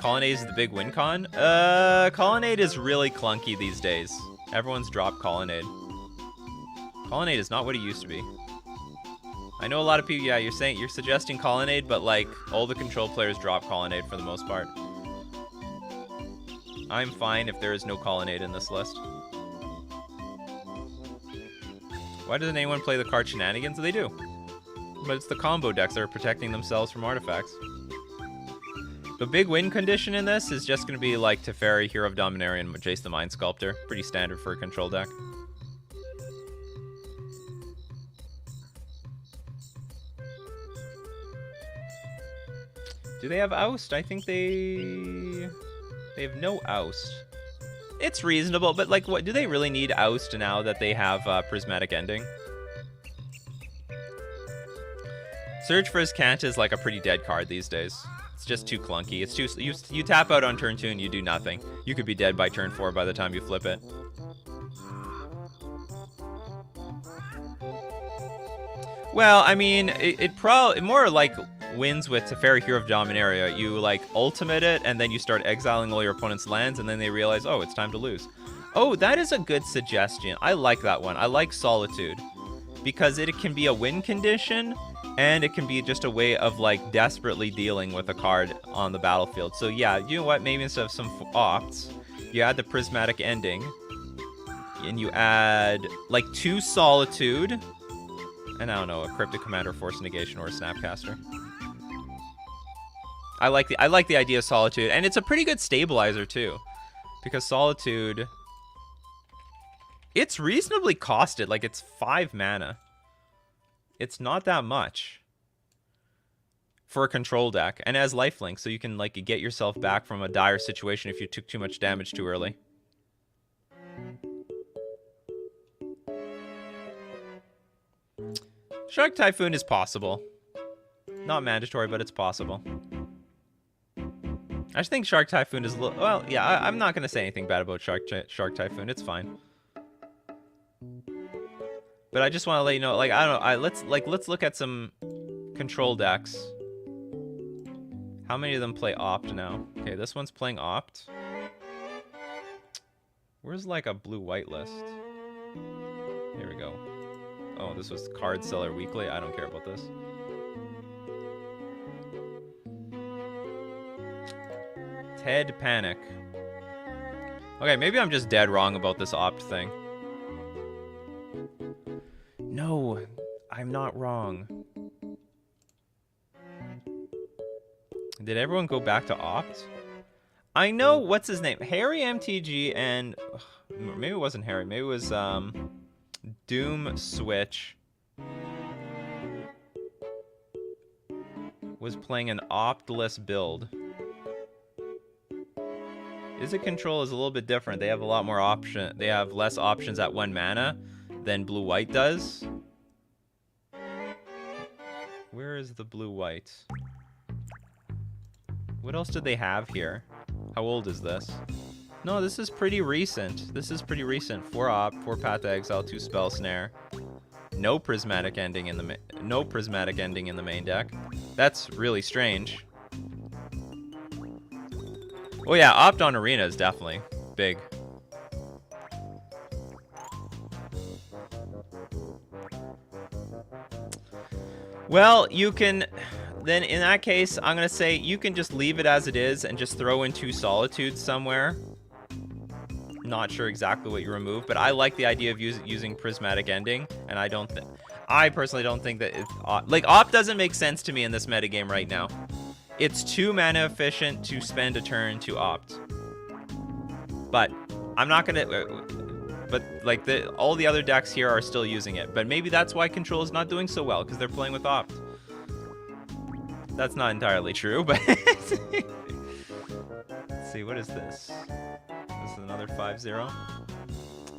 S1: Colonnade is the big win con. Colonnade is really clunky these days. Everyone's dropped Colonnade. Colonnade is not what it used to be. I know a lot of people, yeah, you're suggesting Colonnade, but like all the control players drop Colonnade for the most part. I'm fine if there is no Colonnade in this list. Why doesn't anyone play the card Shenanigans? They do. But it's the combo decks that are protecting themselves from artifacts. The big win condition in this is just going to be like Teferi, Hero of Dominarian, Jace the Mind Sculptor. Pretty standard for a control deck. Do they have Oust? I think they have no Oust. It's reasonable, but like, what do they really need Oust now that they have Prismatic Ending? Search for Azcanta is like a pretty dead card these days. It's just too clunky. It's too you tap out on turn 2 and you do nothing. You could be dead by turn 4 by the time you flip it. Well, I mean, it probably more like wins with Teferi, Hero of Dominaria. You like ultimate it and then you start exiling all your opponent's lands and then they realize, oh, it's time to lose. Oh, that is a good suggestion. I like that one. I like Solitude because it can be a win condition and it can be just a way of like desperately dealing with a card on the battlefield. So yeah, you know what? Maybe instead of some opts, you add the Prismatic Ending and you add like 2 Solitude and I don't know, a Cryptic Commander, Force Negation, or a Snapcaster. I like the idea of Solitude, and it's a pretty good stabilizer too, because Solitude, it's reasonably costed. Like it's 5 mana. It's not that much for a control deck, and it has lifelink, so you can like get yourself back from a dire situation if you took too much damage too early. Shark Typhoon is possible. Not mandatory, but it's possible. I just think Shark Typhoon is a little... Well, yeah, I'm not going to say anything bad about Shark Typhoon. It's fine. But I just want to let you know, like, I don't know, let's look at some control decks. How many of them play Opt now? Okay, this one's playing Opt. Where's, like, a blue-white list? Here we go. Oh, this was Card Seller Weekly. I don't care about this. Ted Panic. Okay, maybe I'm just dead wrong about this Opt thing. No, I'm not wrong. Did everyone go back to Opt? I know, what's his name? Harry MTG and... maybe it wasn't Harry. Maybe it was Doom Switch. Was playing an Optless build. Izzet Control is a little bit different. They have a lot more option. They have less options at 1 mana than blue-white does. Where is the blue-white? What else did they have here? How old is this? No, this is pretty recent. This is pretty recent. 4 Opt, 4 Path to Exile, 2 Spell Snare. No prismatic ending in the main deck. That's really strange. Oh yeah, Opt on Arena is definitely big. Well, you can... Then in that case, I'm going to say you can just leave it as it is and just throw in 2 Solitudes somewhere. Not sure exactly what you remove, but I like the idea of using Prismatic Ending, and I personally don't think that it's... Like, Opt doesn't make sense to me in this metagame right now. It's 2 mana efficient to spend a turn to Opt. But I'm not going to... But, like, all the other decks here are still using it. But maybe that's why Control is not doing so well, because they're playing with Opt. That's not entirely true, but... Let's see, what is this? This is another 5-0.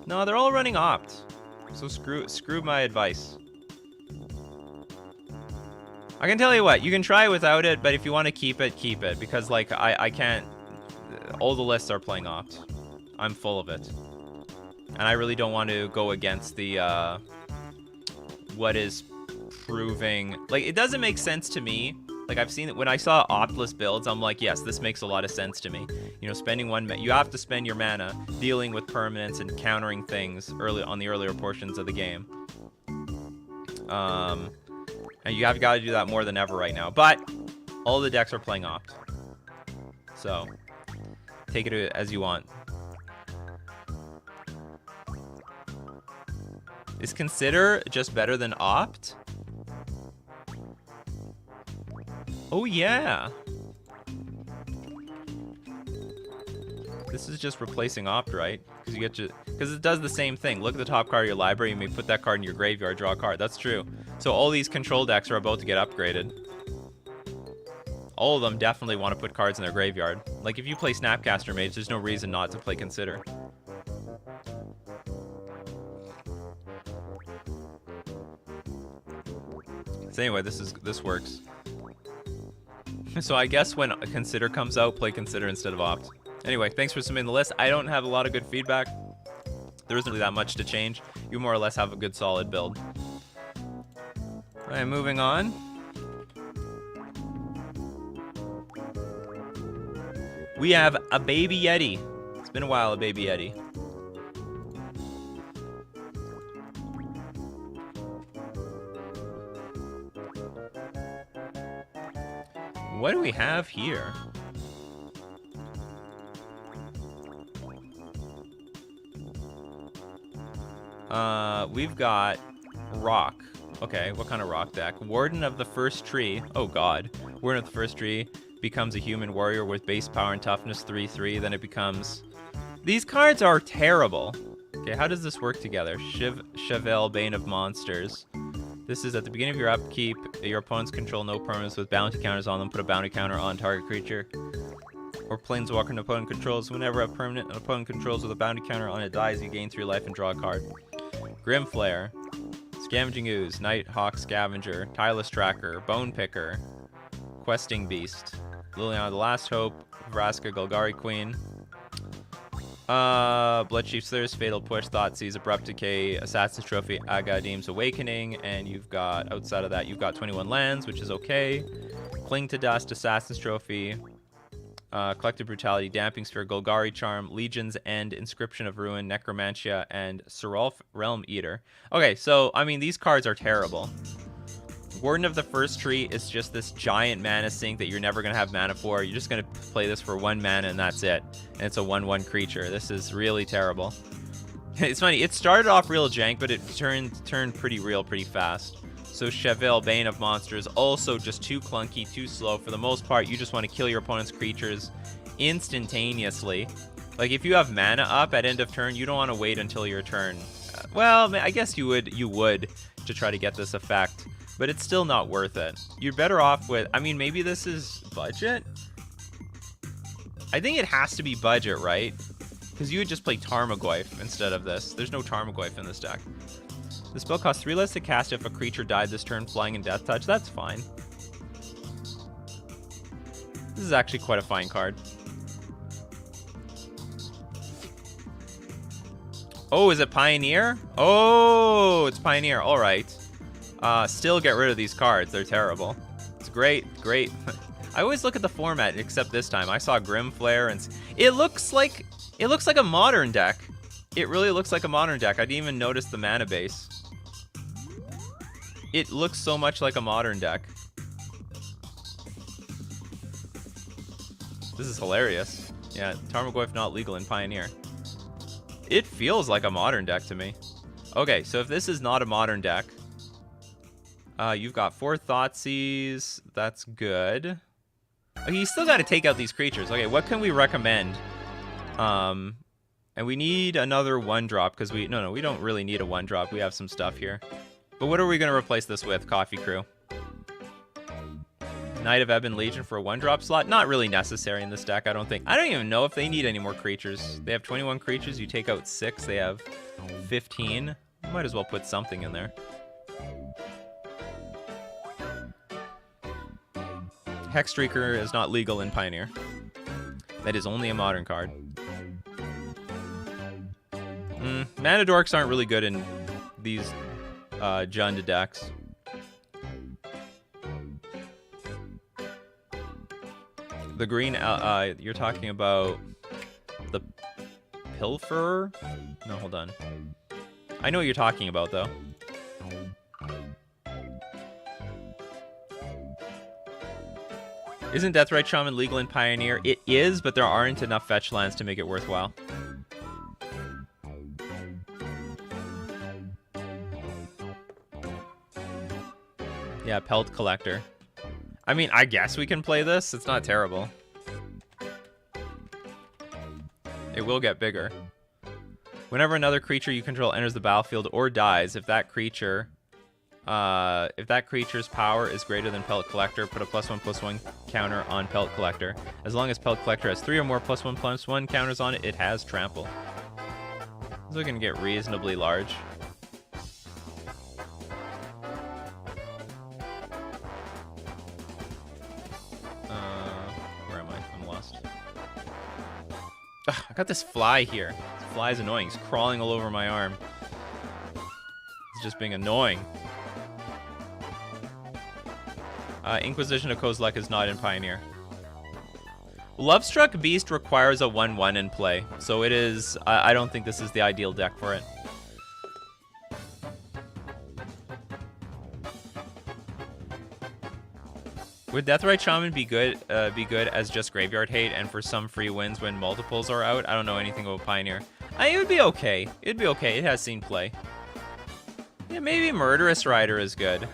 S1: No, they're all running Opt. So screw my advice. I can tell you what, you can try without it, but if you want to keep it, keep it. Because, like, I can't... All the lists are playing Opt. I'm full of it. And I really don't want to go against the, what is proving... Like, it doesn't make sense to me Like, I've seen it when I saw Optless builds, I'm like, yes, this makes a lot of sense to me. You know, spending you have to spend your mana dealing with permanents and countering things early on the earlier portions of the game. And you have got to do that more than ever right now. But all the decks are playing Opt. So, take it as you want. Is Consider just better than Opt? Oh, yeah. This is just replacing Opt, right? Because you get to, because it does the same thing. Look at the top card of your library. You may put that card in your graveyard, draw a card. That's true. So all these control decks are about to get upgraded. All of them definitely want to put cards in their graveyard. Like, if you play Snapcaster Mage, there's no reason not to play Consider. So anyway, this works. So I guess when Consider comes out, play Consider instead of Opt. Anyway, thanks for submitting the list. I don't have a lot of good feedback. There isn't really that much to change. You more or less have a good solid build. Alright, moving on. We have a Baby Yeti. It's been a while, a Baby Yeti. What do we have here? We've got Rock. Okay, what kind of rock deck? Warden of the First Tree. Oh god. Warden of the First Tree becomes a human warrior with base power and toughness 3/3. Then it becomes... These cards are terrible. Okay, how does this work together? Chevelle, Bane of Monsters. This is at the beginning of your upkeep. Your opponents control no permanents with bounty counters on them. Put a bounty counter on target creature. Or Planeswalker an opponent controls. Whenever a permanent an opponent controls with a bounty counter on it dies, you gain 3 life and draw a card. Grimflare. Scavenging Ooze. Nighthawk Scavenger. Tireless Tracker. Bone Picker. Questing Beast. Liliana the Last Hope. Vraska Golgari Queen. Bloodchief's Thirst, Fatal Push, Thoughtseize, Abrupt Decay, Assassin's Trophy, Agadim's Awakening, and you've got, outside of that, you've got 21 lands, which is okay. Cling to Dust, Assassin's Trophy, Collective Brutality, Damping Sphere, Golgari Charm, Legion's End, Inscription of Ruin, Necromantia, and Seraph Realm Eater. Okay, so, I mean, these cards are terrible. Warden of the First Tree is just this giant mana sink that you're never going to have mana for. You're just going to play this for 1 mana and that's it. And it's a 1/1 creature. This is really terrible. It's funny, it started off real jank, but it turned pretty real pretty fast. So Chevelle, Bane of Monsters, also just too clunky, too slow. For the most part, you just want to kill your opponent's creatures instantaneously. Like, if you have mana up at end of turn, you don't want to wait until your turn. Well, I guess you would to try to get this effect. But it's still not worth it. You're better off with... I mean, maybe this is budget? I think it has to be budget, right? Because you would just play Tarmogoyf instead of this. There's no Tarmogoyf in this deck. The spell costs 3 less to cast if a creature died this turn flying in Death Touch. That's fine. This is actually quite a fine card. Oh, is it Pioneer? Oh, it's Pioneer. All right. Still get rid of these cards. They're terrible. It's great. I always look at the format, except this time. I saw Grimflare, and it looks like a modern deck. It really looks like a modern deck. I didn't even notice the mana base. It looks so much like a modern deck. This is hilarious. Yeah, Tarmogoyf not legal in Pioneer. It feels like a modern deck to me. Okay, so if this is not a modern deck, you've got 4 Thoughtseize. That's good. Okay, you still got to take out these creatures. Okay, what can we recommend? And we need another 1-drop because we don't really need a 1-drop. We have some stuff here. But what are we going to replace this with, Coffee Crew? Knight of Ebon Legion for a 1-drop slot? Not really necessary in this deck, I don't think. I don't even know if they need any more creatures. They have 21 creatures. You take out 6. They have 15. Might as well put something in there. Hexstreaker is not legal in Pioneer. That is only a modern card. Mana Dorks aren't really good in these Jund decks. The green, you're talking about the Pilferer? No, hold on. I know what you're talking about, though. Isn't Deathrite Shaman legal in Pioneer? It is, but there aren't enough fetch lands to make it worthwhile. Yeah, Pelt Collector. I mean, I guess we can play this. It's not terrible. It will get bigger. Whenever another creature you control enters the battlefield or dies, if that creature's power is greater than Pelt Collector, put a +1/+1 counter on Pelt Collector. As long as Pelt Collector has 3 or more +1/+1 counters on it, it has Trample. This is looking to get reasonably large. Where am I? I'm lost. Ugh, I got this fly here. This fly is annoying. He's crawling all over my arm. It's just being annoying. Inquisition of Kozilek is not in Pioneer. Lovestruck Beast requires a 1/1 in play, so it is. I don't think this is the ideal deck for it. Would Deathrite Shaman be good as just graveyard hate and for some free wins when multiples are out? I don't know anything about Pioneer. It would be okay. It'd be okay. It has seen play. Yeah, maybe Murderous Rider is good.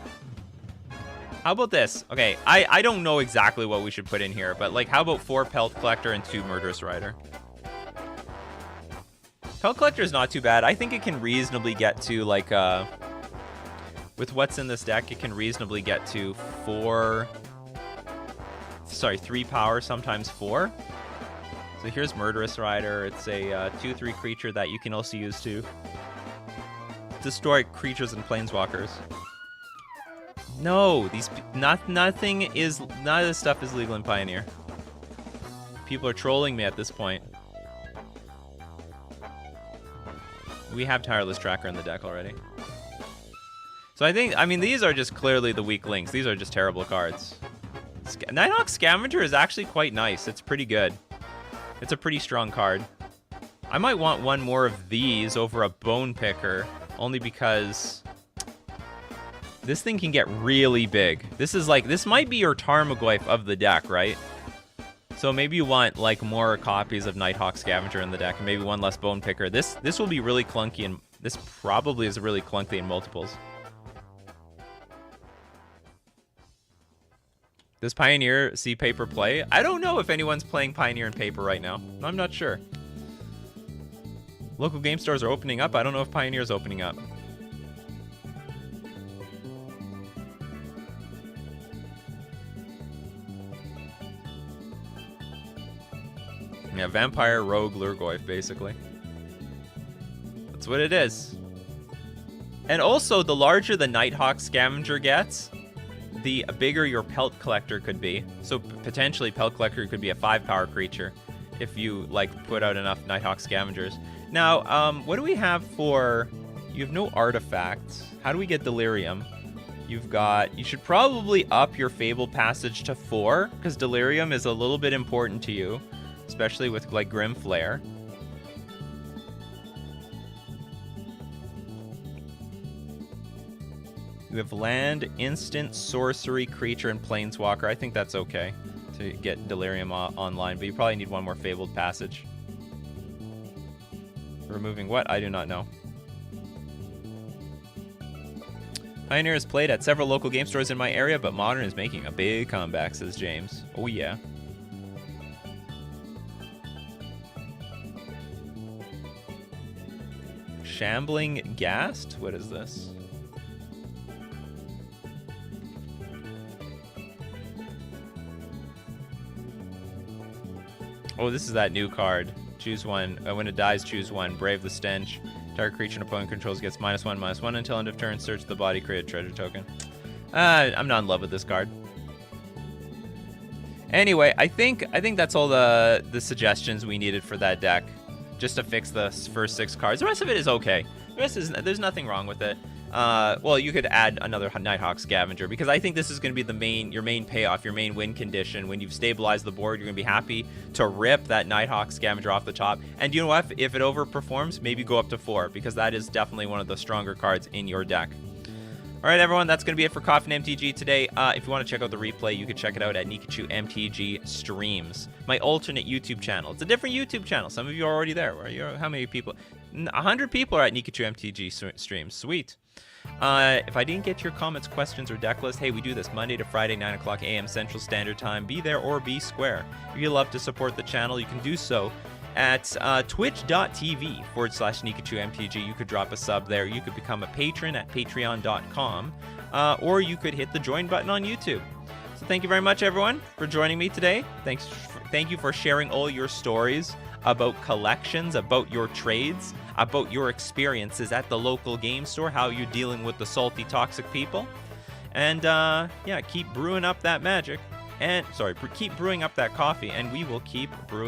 S1: How about this? Okay, I don't know exactly what we should put in here, but like, how about 4 Pelt Collector and 2 Murderous Rider? Pelt Collector is not too bad. I think it can reasonably get to like, with what's in this deck, it can reasonably get to 3 power, sometimes 4. So here's Murderous Rider. It's a 2/3 creature that you can also use to destroy creatures and planeswalkers. No, none of this stuff is legal in Pioneer. People are trolling me at this point. We have Tireless Tracker in the deck already. So I mean, these are just clearly the weak links. These are just terrible cards. Nighthawk Scavenger is actually quite nice. It's pretty good. It's a pretty strong card. I might want one more of these over a Bone Picker, only because this thing can get really big. This might be your Tarmogoyf of the deck, right? So maybe you want like more copies of Nighthawk Scavenger in the deck, and maybe one less Bone Picker. This will be really clunky, and this probably is really clunky in multiples. Does Pioneer see paper play? I don't know if anyone's playing Pioneer in paper right now. I'm not sure. Local game stores are opening up. I don't know if Pioneer is opening up. Yeah, Vampire, Rogue, Lurgoyf, basically. That's what it is. And also, the larger the Nighthawk Scavenger gets, the bigger your Pelt Collector could be. So potentially Pelt Collector could be a 5-power creature if you like put out enough Nighthawk Scavengers. Now, what do we have for... You have no artifacts. How do we get Delirium? You should probably up your Fabled Passage to 4, because Delirium is a little bit important to you, especially with like Grim Flare. You have land, instant, sorcery, creature, and planeswalker. I think that's okay to get Delirium online, but you probably need one more Fabled Passage. Removing what? I do not know. Pioneer is played at several local game stores in my area, but Modern is making a big comeback, says James. Oh yeah. Shambling Ghast? What is this? Oh, this is that new card. Choose one. When it dies, choose one. Brave the Stench. Target creature an opponent controls gets -1/-1 until end of turn. Search the body, create a treasure token. I'm not in love with this card. Anyway, I think that's all the suggestions we needed for that deck, just to fix the first 6 cards. The rest of it is okay. There's nothing wrong with it. Well, you could add another Nighthawk Scavenger, because I think this is going to be your main payoff, your main win condition. When you've stabilized the board, you're going to be happy to rip that Nighthawk Scavenger off the top. And you know what? If it overperforms, maybe go up to 4, because that is definitely one of the stronger cards in your deck. All right, everyone, that's going to be it for Coffee and MTG today. If you want to check out the replay, you can check it out at Nikachu MTG Streams, my alternate YouTube channel. It's a different YouTube channel. Some of you are already there. How many people? 100 people are at Nikachu MTG Streams. Sweet. If I didn't get your comments, questions, or deck list, hey, we do this Monday to Friday, 9 o'clock a.m. Central Standard Time. Be there or be square. If you love to support the channel, you can do so at twitch.tv/NikachuMTG. You could drop a sub there. You could become a patron at patreon.com, or you could hit the join button on YouTube. So thank you very much, everyone, for joining me today. Thank you for sharing all your stories about collections, about your trades, about your experiences at the local game store, how you're dealing with the salty, toxic people. And yeah, keep brewing up that magic. And keep brewing up that coffee, and we will keep brewing